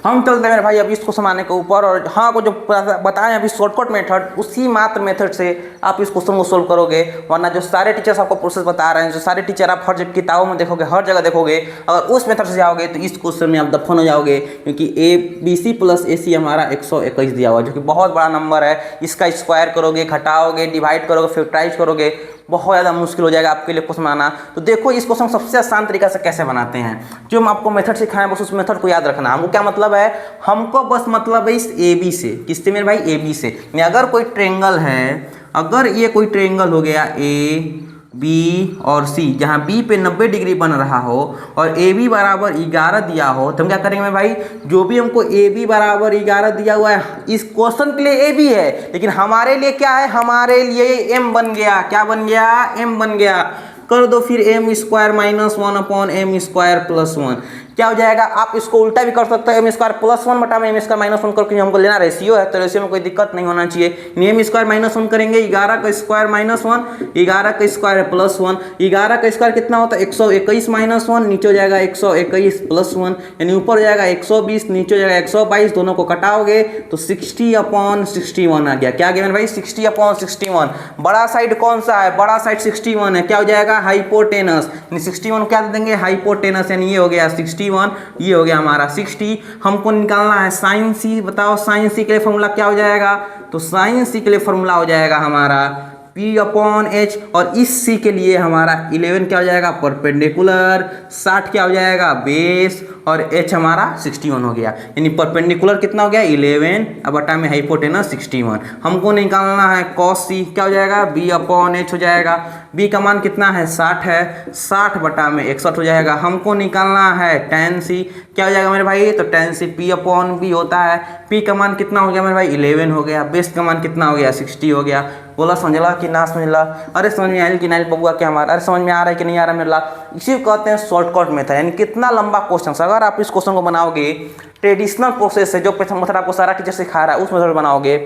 S1: हम चलते हैं मेरे भाई अभी इसको समाने के ऊपर, और हाँ को जो बताएं अभी शॉर्टकट मेथड, उसी मात्र मेथड से आप इस क्वेश्चन को सोल्व करोगे। वरना जो सारे टीचर्स आपको प्रोसेस बता रहे हैं, जो सारे टीचर आप हर जगह किताबों में देखोगे, हर जगह देखोगे, अगर उस मेथड से जाओगे तो इस क्वेश्चन में आप दफन हो जाओगे, क्योंकि ABC + AC हमारा 121 दिया हुआ है, जो कि बहुत बड़ा नंबर है। इसका स्क्वायर करोगे, घटाओगे, डिवाइड करोगे, फैक्टराइज करोगे, बहुत ज़्यादा मुश्किल हो जाएगा आपके लिए क्वेश्चन बनाना। तो देखो इस क्वेश्चन सबसे आसान तरीका से कैसे बनाते हैं। जो हम आपको मेथड सिखाएं बस उस मेथड को याद रखना। हमको क्या मतलब है? हमको बस मतलब है इस AB से। किससे मेरे भाई? AB से। अगर कोई ट्रेंगल है, अगर ये कोई ट्रेंगल हो गया A, B और C, जहाँ B पे 90 डिग्री बन रहा हो और AB बराबर 11 दिया हो, तो हम क्या करेंगे भाई? जो भी हमको AB बराबर 11 दिया हुआ है, इस क्वेश्चन के लिए AB है, लेकिन हमारे लिए क्या है? हमारे लिए M बन गया। क्या बन गया? M बन गया। कर दो फिर M² - 1/m² + 1 क्या हो जाएगा? आप इसको उल्टा भी कर सकते हो, M² + 1 बटा में M² - 1 करके हमको लेना रेशियो है, तो रेशियो में कोई दिक्कत नहीं होना चाहिए। M² - 1 करेंगे, 11 का स्क्वायर -1, 11 का स्क्वायर +1, 11 का स्क्वायर कितना होता है? 121 - 1, नीचे हो जाएगा 121 + 1, यानी ऊपर हो जाएगा 120, नीचे हो जाएगा 122, दोनों को कटाओगे तो 60/61 आ गया। क्या गया भाई? 60/61। बड़ा साइड कौन सा है? बड़ा साइड 61 है। क्या हो जाएगा? हाइपोटेनस। 61 क्या दे देंगे? हाइपोटेनस, यानी ये हो गया 61, ये हो गया हमारा 60। हमको निकालना है साइन C। बताओ साइन C के लिए फॉर्मूला क्या हो जाएगा? तो साइन C के लिए फॉर्मूला हो जाएगा हमारा P/H, और इस C के लिए हमारा 11 क्या हो जाएगा? परपेंडिकुलर। 60 क्या हो जाएगा? बेस, और H हमारा 61 हो गया। यानी परपेंडिकुलर कितना हो गया? 11, अब बटा में हाइपोटेनस 61। हमको निकालना है cos C। क्या हो जाएगा? B/H हो जाएगा। B का मान कितना है? 60 है, 60 बटा में 61 हो जाएगा। हमको निकालना है tan C। क्या हो जाएगा मेरे भाई? तो tan C P/B होता है। P का मान कितना हो गया मेरे भाई? 11 हो गया। बेस का मान कितना हो गया? 60 हो गया। बोला समझला कि ना समझला? अरे समझ में आयल कि नहीं बबुआ क्या हमारा? अरे समझ में आ रहा है कि नहीं आ रहा है मेरा? इसी को कहते हैं शॉर्टकट मेथड। यानी कितना लंबा क्वेश्चन, अगर आप इस क्वेश्चन को बनाओगे ट्रेडिशनल प्रोसेस से, जो मेथड आपको सारा टीचर सिखा रहा है, उस मेथड बनाओगे,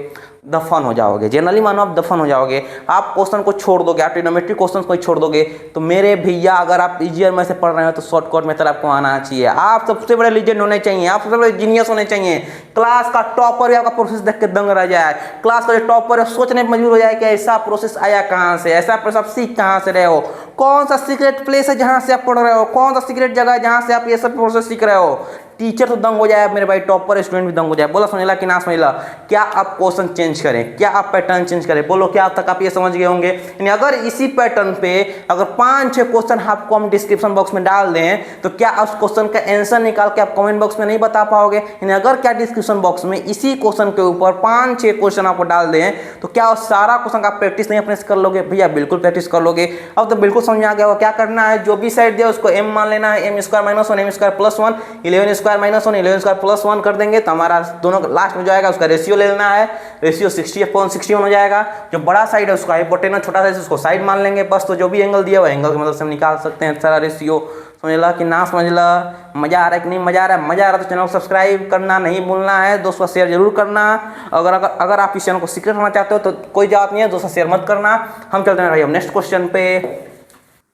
S1: दफन हो जाओगे। जनरली मानो आप दफन हो जाओगे। आप क्वेश्चन को छोड़ दोगे, आप ट्रिग्नोमेट्री क्वेश्चन को छोड़ दोगे, तो मेरे भैया अगर आप इजियर में से पढ़ रहे हो तो शॉर्टकट मेथड आपको आना चाहिए। आप सबसे बड़े लीजेंड होने चाहिए, आप सबसे बड़े जीनियस होने चाहिए। क्लास का टॉपर भी आपका प्रोसेस देख के दंग रह जाए। क्लास का जो टॉपर है सोचने पर मजबूर हो जाए कि ऐसा प्रोसेस आया कहाँ से, ऐसा प्रोसेस आप सीख कहाँ से रहे हो, कौन सा सीक्रेट प्लेस है जहाँ से आप पढ़ रहे हो, कौन सा सीक्रेट जगह है जहाँ से आप ये सब प्रोसेस सीख रहे हो। टीचर तो दंग हो जाए मेरे भाई, टॉपर स्टूडेंट भी दंग हो जाए। बोला समझला कि ना समझला? क्या आप क्वेश्चन चेंज करें? क्या आप पैटर्न चेंज करें? बोलो क्या अब तक आप ये समझ गए होंगे? यानी अगर इसी पैटर्न पे अगर 5-6 क्वेश्चन आपको हम डिस्क्रिप्शन बॉक्स में डाल दें, तो क्या उस क्वेश्चन का आंसर निकाल के आप कमेंट बॉक्स में नहीं बता पाओगे? यानी अगर क्या डिस्क्रिप्शन बॉक्स में इसी क्वेश्चन के ऊपर 5-6 क्वेश्चन आपको डाल दें, तो क्या उस सारा क्वेश्चन का प्रैक्टिस नहीं अपने से कर लोगे? भैया बिल्कुल प्रैक्टिस कर लोगे। अब तो बिल्कुल समझ आ गया हो क्या करना है। जो भी साइड दिया उसको M मान लेना है, M² - 1, M² + 1, 11² - 11² + 1 कर देंगे तो हमारा दोनों लास्ट में जो आएगा उसका रेशियो ले लेना है। रेशियो 60/61 हो जाएगा। जो बड़ा साइड है उसका हाइपोटेनस, छोटा साइड उसको साइड मान लेंगे बस। तो जो भी एंगल दिया हुआ एंगल की मदद से हम निकाल सकते हैं सारा रेशियो। समझला कि ना समझला? मजा आ रहा है कि नहीं मजा आ रहा है? मजा आ रहा है तो चैनल को सब्सक्राइब करना नहीं भूलना है, दोस्तों शेयर जरूर करना। अगर आप इस चैनल को सीक्रेट होना चाहते हो तो कोई बात नहीं है, दोस्तों शेयर मत करना। हम चलते हैं भाई अब नेक्स्ट क्वेश्चन पे।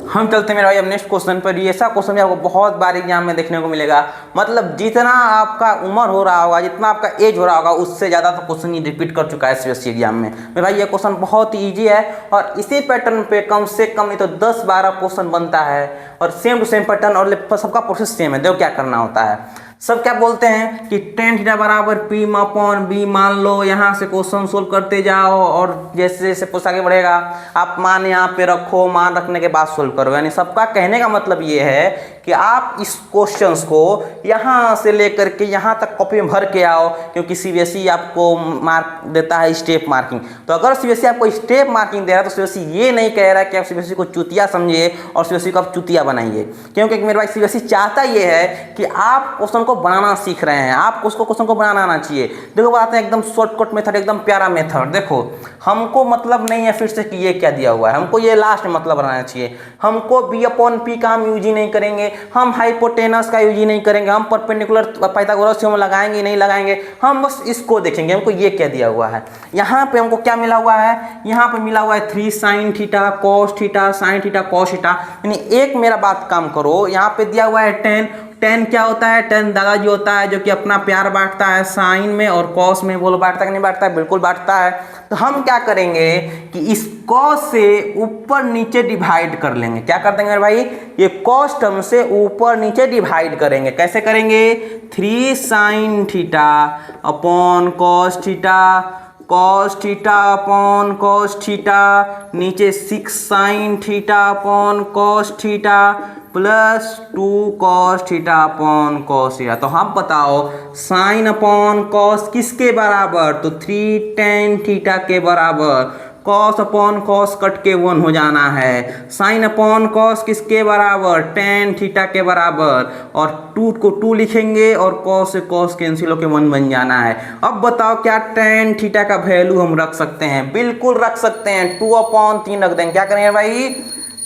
S1: नेक्स्ट क्वेश्चन पर। ये ऐसा क्वेश्चन भी आपको बहुत बार एग्जाम में देखने को मिलेगा। मतलब जितना आपका उम्र हो रहा होगा, जितना आपका एज हो रहा होगा, उससे ज़्यादा तो क्वेश्चन ये रिपीट कर चुका है CBSE एग्जाम में। मेरे भाई ये क्वेश्चन बहुत ही ईजी है, और इसी पैटर्न पे कम से कम नहीं तो 10-12 क्वेश्चन बनता है, और सेम टू सेम पैटर्न, और सबका प्रोसेस सेम है। देखो क्या करना होता है। सब क्या बोलते हैं कि tan थीटा बराबर P/B मान लो। यहाँ से क्वेश्चन सोल्व करते जाओ, और जैसे जैसे पूछ आगे बढ़ेगा आप मान यहाँ पे रखो, मान रखने के बाद सोल्व करो। यानी सबका कहने का मतलब ये है कि आप इस क्वेश्चंस को यहाँ से लेकर के यहाँ तक कॉपी में भर के आओ, क्योंकि CBSE आपको मार्क देता है स्टेप मार्किंग। तो अगर CBSE आपको स्टेप मार्किंग दे रहा है तो CBSE ये नहीं कह रहा कि आप CBSE को चूतिया समझिए और CBSE को आप चूतिया बनाइए, क्योंकि मेरे भाई CBSE चाहता ये है कि आप क्वेश्चन को बनाना सीख रहे हैं, आपको उसको क्वेश्चन को बनाना आना चाहिए। देखो बताते हैं एकदम शॉर्टकट मेथड, एकदम प्यारा मेथड। देखो हमको मतलब नहीं है फिर से कि ये क्या दिया हुआ है, हमको ये लास्ट में मतलब बनाना चाहिए। हमको b/p का हम यूज ही नहीं करेंगे, हम हाइपोटेनस का यूज ही नहीं करेंगे, हम परपेंडिकुलर पाइथागोरस हम लगाएंगे नहीं लगाएंगे, हम बस इसको देखेंगे हमको ये क्या दिया हुआ है। यहाँ पे हमको क्या मिला हुआ है, यहाँ पे मिला हुआ है 3 sin theta cos theta sin theta cos theta. यानी एक मेरा बात काम करो, यहाँ पे दिया हुआ है 10, 10 क्या होता है, 10 दादाजी होता है जो कि अपना प्यार बांटता है साइन में और कॉस में। बोलो बांटता कि नहीं बांटता है, बिल्कुल बांटता है। तो हम क्या करेंगे कि इस कॉस से ऊपर नीचे डिवाइड कर लेंगे। क्या कर देंगे मेरे भाई, ये कॉस टर्म से ऊपर नीचे डिवाइड करेंगे। कैसे करेंगे, 3 sin theta upon cos theta, cos theta upon cos theta, नीचे 6 sin theta upon cos theta plus 2 cos theta upon cos theta. तो हम बताओ साइन अपॉन कॉस किसके बराबर, तो 3 tan थीटा के बराबर। कॉस अपॉन कॉस कट के 1 हो जाना है। साइन अपॉन कॉस किसके बराबर, tan थीटा के बराबर। और 2 को 2 लिखेंगे और कॉस से कॉस कैंसिल होकर 1 बन जाना है। अब बताओ क्या tan थीटा का वैल्यू हम रख सकते हैं, बिल्कुल रख सकते हैं। 2/3 रख देंगे। क्या करेंगे भाई,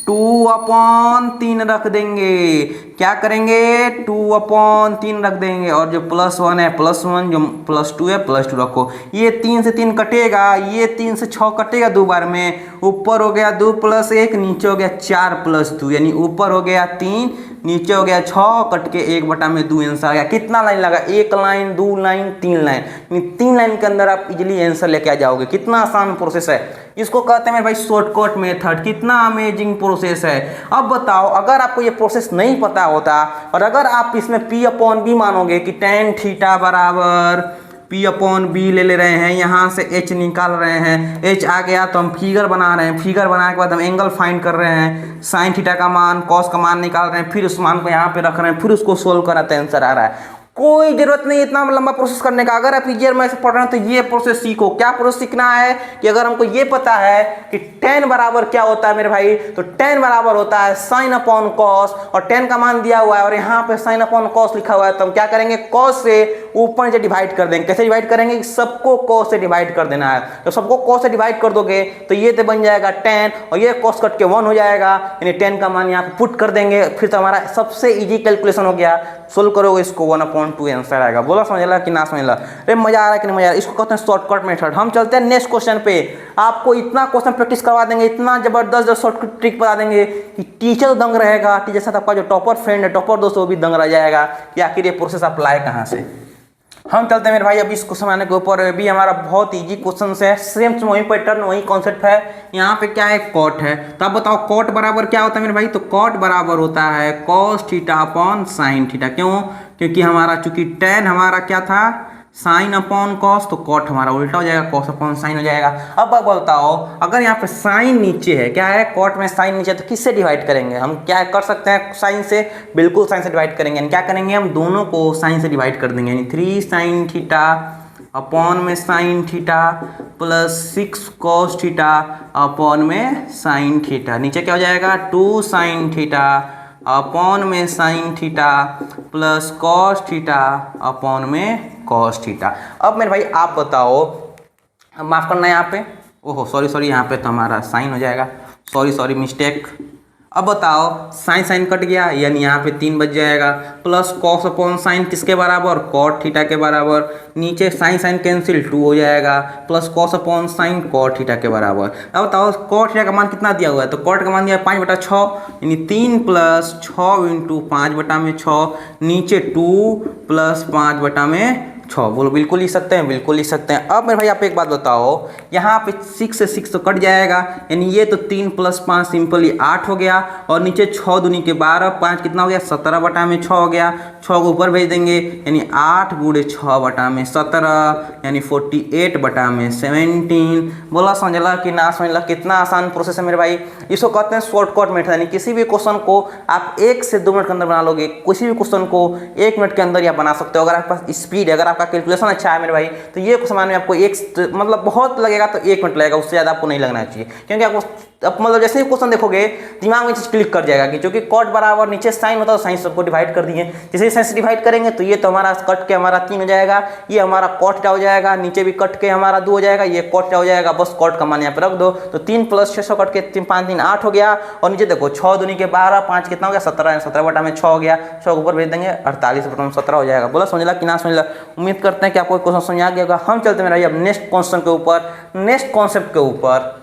S1: 2/3 रख देंगे। क्या करेंगे, 2/3 रख देंगे। और जो +1 है +1, जो +2 है +2 रखो। ये 3 से 3 कटेगा, ये 3 से 6 कटेगा 2 बार में। ऊपर हो गया 2 + 1, नीचे हो गया 4 + 2, यानी ऊपर हो गया 3, नीचे हो गया 6, कट के 1/2 आंसर आ गया। कितना लाइन लगा, 1 लाइन 2 लाइन 3 लाइन। 3 लाइन के अंदर आप इजीली आंसर लेके आ जाओगे। कितना आसान प्रोसेस है, इसको कहते हैं मेरे भाई शॉर्टकट मेथड। कितना अमेजिंग प्रोसेस है। अब बताओ अगर आपको ये प्रोसेस नहीं पता होता और अगर आप इसमें p/b मानोगे कि tan थीटा बराबर p/b ले रहे हैं, यहाँ से h निकाल रहे हैं, h आ गया तो हम फिगर बना रहे हैं, फिगर बनाने के बाद हम एंगल फाइंड कर रहे हैं, साइन थीटा का मान कॉस का मान निकाल रहे हैं, फिर उस मान को यहाँ पे रख रहे हैं, फिर उसको सोल्व कराते हैं, आंसर आ रहा है। कोई जरूरत नहीं इतना लंबा प्रोसेस करने का। अगर आप ईजीर में से पढ़ रहे हैं तो ये प्रोसेस सीखो। क्या प्रोसेस सीखना है कि अगर हमको ये पता है कि tan बराबर क्या होता है मेरे भाई, तो tan बराबर होता है साइन अपॉन कॉस, और tan का मान दिया हुआ है और यहाँ पे साइन अपॉन कॉस लिखा हुआ है। तो हम क्या करेंगे, कॉस से ऊपर नीचे डिवाइड कर देंगे। कैसे डिवाइड करेंगे, सबको कॉस से डिवाइड कर देना है। तो सबको कॉस से डिवाइड कर दोगे तो ये तो बन जाएगा tan, और ये कॉस कट के 1 हो जाएगा, यानी tan का मान यहाँ पे पुट कर देंगे। फिर तो हमारा सबसे ईजी कैलकुलेशन हो गया। सोल्व करोगे इसको 1/2 आंसर आएगा। बोला समझ कि ना समझ ला, अरे मजा आ रहा है कि नहीं मजा आ रहा है। इसको कहते हैं शॉर्टकट मेथड। हम चलते हैं नेक्स्ट क्वेश्चन पे। आपको इतना क्वेश्चन प्रैक्टिस करवा देंगे, इतना जबरदस्त शॉर्टकट ट्रिक बता देंगे कि टीचर तो दंग रहेगा, टीचर साथ आपका जो टॉपर फ्रेंड है, टॉपर दोस्त, वो भी दंग रह जाएगा कि आखिर ये प्रोसेस आप लाए कहाँ से। हम चलते हैं मेरे भाई अभी इस क्वेश्चन आने के ऊपर। अभी हमारा बहुत इजी क्वेश्चन है, सेम वही पैटर्न वही कॉन्सेप्ट है। यहाँ पे क्या है, कॉट है। तो अब बताओ कॉट बराबर क्या होता है मेरे भाई, तो कॉट बराबर होता है cos theta upon sine theta. क्यों, क्योंकि हमारा चूंकि tan हमारा क्या था, साइन अपॉन कॉस, तो कॉट हमारा उल्टा हो जाएगा, कॉस अपॉन साइन हो जाएगा। अब बताओ अगर यहाँ पे साइन नीचे है, क्या है, कॉट में साइन नीचे है, तो किससे डिवाइड करेंगे। हम क्या कर सकते हैं, साइन से, बिल्कुल साइन से डिवाइड करेंगे। यानी क्या करेंगे, हम दोनों को साइन से डिवाइड कर देंगे। यानी 3 sin थीटा अपॉन में sine theta plus 6 cos theta upon में साइन थीटा। नीचे क्या हो जाएगा, 2 sin थीटा अपॉन में sine theta plus cos theta upon में कॉस थीटा। अब मेरे भाई आप बताओ, माफ करना यहाँ पे, ओहो सॉरी यहाँ पे तो हमारा साइन हो जाएगा, सॉरी मिस्टेक। अब बताओ साइन साइन कट गया, यानी यहाँ पे 3 बच जाएगा, प्लस कॉस अपॉन साइन किसके बराबर, कॉट थीटा के बराबर। नीचे साइन साइन कैंसिल 2 हो जाएगा, plus cos upon sine cot theta के बराबर। अब बताओ कॉट थीटा का मान कितना दिया हुआ है, तो कॉट का मान दिया है 5/6, यानी 3 + 6 × 5/6, नीचे 2 + 5/6। बोलो बिल्कुल लिख सकते हैं, बिल्कुल लिख सकते हैं। अब मेरे भाई आप एक बात बताओ, यहाँ पे 6 से 6 तो कट जाएगा, यानी ये तो 3 + 5 सिंपली 8 हो गया, और नीचे 6 दूनी के 12, 5 कितना हो गया, 17/6 हो गया। 6 को ऊपर भेज देंगे, यानी 8 × 6/17, यानी 48/17। बोला समझला कि ना समझला, कितना आसान प्रोसेस है मेरे भाई। इसको कहते हैं शॉर्टकट मेथड। यानी किसी भी क्वेश्चन को आप 1 से 2 मिनट के अंदर बना लोगे, किसी भी क्वेश्चन को 1 मिनट के अंदर या बना सकते हो। अगर आपके पास स्पीड है, अगर आपका आपका कैलकुलेशन अच्छा है मेरे भाई, तो ये कुछ समझने में आपको मतलब बहुत लगेगा तो 1 मिनट लगेगा, उससे ज़्यादा आपको नहीं लगना चाहिए। क्योंकि आपको मतलब जैसे ही क्वेश्चन देखोगे दिमाग में चीज क्लिक कर जाएगा कि जो कि कॉट बराबर नीचे साइन होता है तो साइन सबको डिवाइड कर दिए, जैसे ही साइन से डिवाइड करेंगे तो ये तो हमारा कट के हमारा 3 हो जाएगा, ये हमारा कॉट हो जाएगा, नीचे भी कट के हमारा 2 हो जाएगा, ये कॉट हो जाएगा, बस कॉट का मान यहाँ पे रख दो। तो 3 + 600 कट के 3 5 3 8 हो गया, और नीचे देखो 6 दूनी के 12, 5 कितना हो गया 17, 17 बटा में 6 हो गया, 6 ऊपर भेज देंगे 48 बटा में 17 हो जाएगा। बोला समझ ला कि ना समझ ला? उम्मीद करते हैं कि आपको क्वेश्चन समझ आ गया होगा। हम चलते हैं अब नेक्स्ट क्वेश्चन के ऊपर, नेक्स्ट कॉन्सेप्ट के ऊपर।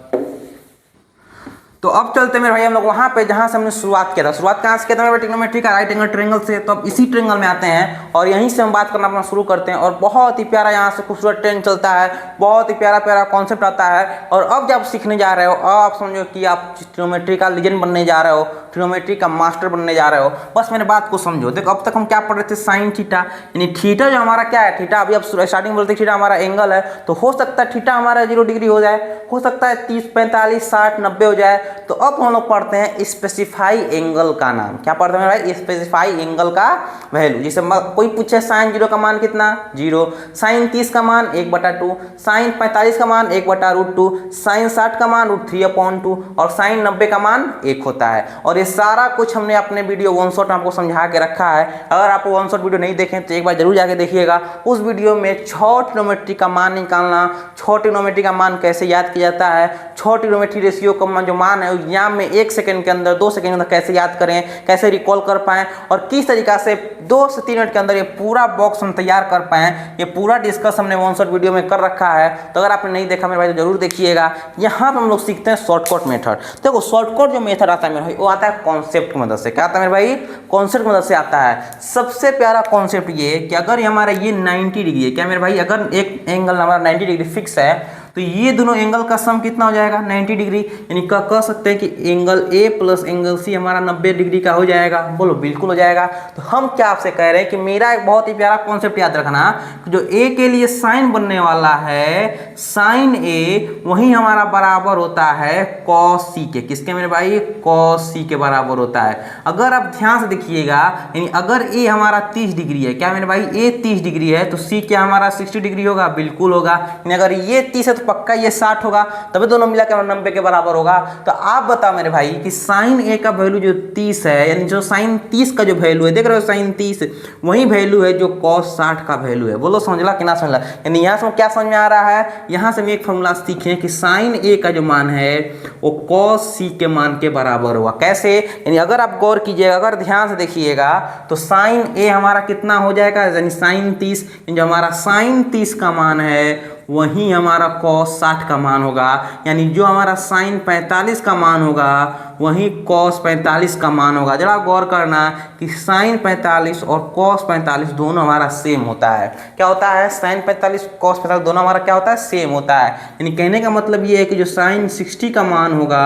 S1: तो अब चलते हैं मेरे भाई हम लोग वहाँ पे जहाँ से हमने शुरुआत किया था। शुरुआत कहाँ से किया था मेरे भाई? ट्रिग्नोमेट्री का राइट एंगल ट्रायंगल से। तो अब इसी ट्रायंगल में आते हैं और यहीं से हम बात करना अपना शुरू करते हैं, और बहुत ही प्यारा यहाँ से खूबसूरत ट्रेंड चलता है, बहुत ही प्यारा प्यारा कॉन्सेप्ट आता है। और अब जब सीखने जा रहे हो, अब आप समझो कि आप ट्रिग्नोमेट्री का लीजेंड बनने जा रहे हो, ट्रिग्नोमेट्री का मास्टर बनने जा रहे हो। बस मेरे बात को समझो। देखो अब तक हम क्या पढ़ रहे थे? साइन थीटा, यानी थीटा जो हमारा क्या है, थीटा अभी अब स्टार्टिंग बोलते थीटा हमारा एंगल है, तो हो सकता है थीटा हमारा 0 डिग्री हो जाए, हो सकता है 30 45 60 90 हो जाए। तो अब हम लोग पढ़ते हैं स्पेसिफाई एंगल का नाम। क्या पढ़ते हैं भाई? स्पेसिफाई एंगल का वैल्यू। जैसे कोई पूछे साइन 0 का मान कितना? 0, साइन 30 का मान 1/2, साइन 45 का मान 1/√2, साइन 60 का मान √3/2, और साइन 90 का मान 1 होता है। और ये सारा कुछ हमने अपने वीडियो वन शॉट में आपको समझा के रखा है। अगर आप वन शॉट वीडियो नहीं देखें तो एक बार जरूर जाके देखिएगा। उस वीडियो में 6 ट्रिग्नोमेट्री का मान निकालना, 6 ट्रिग्नोमेट्री का मान कैसे याद किया जाता है, 6 ट्रिग्नोमेट्री रेशियो का जो मान है एग्जाम में 1 सेकंड के अंदर 2 सेकंड के अंदर कैसे याद करें, कैसे रिकॉल कर पाएं, और किस तरीका से 2 से 3 मिनट के अंदर ये पूरा बॉक्स हम तैयार कर पाएं, ये पूरा डिस्कस हमने वन शॉट वीडियो में कर रखा है। तो अगर आपने नहीं देखा मेरे भाई तो जरूर देखिएगा। यहाँ पर हम लोग सीखते हैं शॉर्टकट मेथड। देखो शॉर्टकट जो मेथड आता है मेरे भाई वो आता है कॉन्सेप्ट की मदद से। क्या आता है मेरे भाई? कॉन्सेप्ट की मदद से आता है। सबसे प्यारा कॉन्सेप्ट ये कि अगर हमारा ये 90 डिग्री है, क्या मेरे भाई? अगर एक एंगल हमारा 90 डिग्री फिक्स है तो ये दोनों एंगल का सम कितना हो जाएगा? 90 डिग्री। यानी कह सकते हैं कि angle A plus angle C हमारा 90 डिग्री का हो जाएगा। बोलो बिल्कुल हो जाएगा। तो हम क्या आपसे कह रहे हैं कि मेरा एक बहुत ही प्यारा कॉन्सेप्ट याद रखना, जो ए के लिए साइन बनने वाला है, साइन ए वही हमारा बराबर होता है कॉस सी के। किसके मेरे भाई? कॉस सी के बराबर होता है। अगर आप ध्यान से देखिएगा, यानी अगर ए हमारा 30 डिग्री है, क्या मेरे भाई? ए 30 डिग्री है, तो सी क्या हमारा 60 डिग्री होगा? बिल्कुल होगा। यानी अगर ये 30 है तो पक्का ये 60 होगा, तभी दोनों मिला के 90 के बराबर होगा। तो आप बताओ मेरे भाई कि साइन ए का वैल्यू जो 30 है, यानी जो साइन 30 का जो वैल्यू है, देख रहे हो साइन 30, वही वैल्यू है जो कॉस 60 का वैल्यू है। बोलो समझला कि ना समझला? यानी यहाँ से क्या समझ में आ रहा है? यहाँ से हम एक फॉर्मूला सीखें कि साइन ए का जो मान है वो कॉस सी के मान के बराबर होगा। कैसे? यानी अगर आप गौर कीजिएगा, अगर ध्यान से देखिएगा तो साइन ए हमारा कितना हो जाएगा? यानी साइन 30, जो हमारा साइन 30 का मान है वही हमारा कॉस 60 का मान होगा। यानी जो हमारा साइन 45 का मान होगा वही कॉस 45 का मान होगा। जरा गौर करना कि साइन 45 और कॉस 45 दोनों हमारा सेम होता है। क्या होता है? साइन 45 कॉस 45 दोनों हमारा क्या होता है? सेम होता है। यानी कहने का मतलब ये है कि जो साइन 60 का मान होगा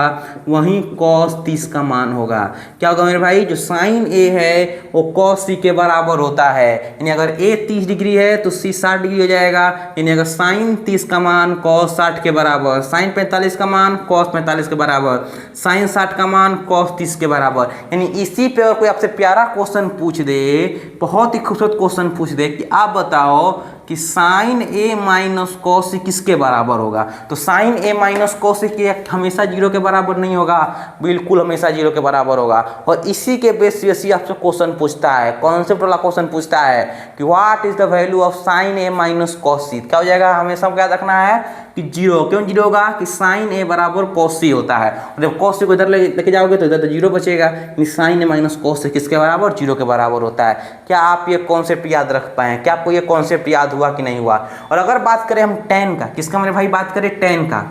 S1: वही कॉस 30 का मान होगा। क्या होगा मेरे भाई? जो साइन ए है वो कॉस सी के बराबर होता है। यानी अगर ए 30 डिग्री है तो सी 60 डिग्री हो जाएगा। यानी अगर साइन 30 का मान कॉस 60 के बराबर, साइन 45 का मान कॉस 45 के बराबर, साइन 60 का मान कॉस 30 के बराबर। यानी इसी पे और कोई आपसे प्यारा क्वेश्चन पूछ दे, बहुत ही खूबसूरत क्वेश्चन पूछ दे कि आप बताओ कि साइन ए माइनस कॉस सी किसके बराबर होगा? तो साइन ए माइनस कॉस सी हमेशा 0 के बराबर नहीं होगा, बिल्कुल हमेशा 0 के बराबर होगा। और इसी के बेस पे आपसे क्वेश्चन पूछता है, कॉन्सेप्ट वाला क्वेश्चन पूछता है कि what is the value of sine A minus cos C. क्या हो जाएगा? हमेशा क्या रखना है कि 0। क्यों 0 होगा? कि साइन ए बराबर कॉस सी होता है, और जब कॉस सी को इधर लेके जाओगे तो इधर तो 0 बचेगा। साइन ए माइनस कॉस सी किसके बराबर? 0 के बराबर होता है। क्या आप ये कॉन्सेप्ट याद रख पाए? क्या आपको ये कॉन्सेप्ट याद हुआ कि नहीं हुआ? और अगर बात करें हम tan का, किसका मेरे भाई? बात करें tan का।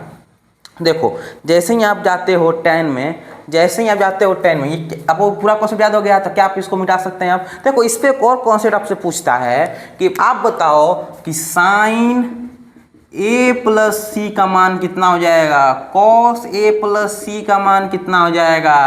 S1: देखो जैसे ही आप जाते हो tan में, जैसे ही आप जाते हो 10 में, ये आपको पूरा कॉन्सेप्ट याद हो गया तो क्या आप इसको मिटा सकते हैं आप? देखो इस पे एक और कॉन्सेप्ट आपसे पूछता है कि आप बताओ कि साइन ए प्लस सी का मान कितना हो जाएगा? कॉस ए प्लस सी का मान कितना हो जाएगा?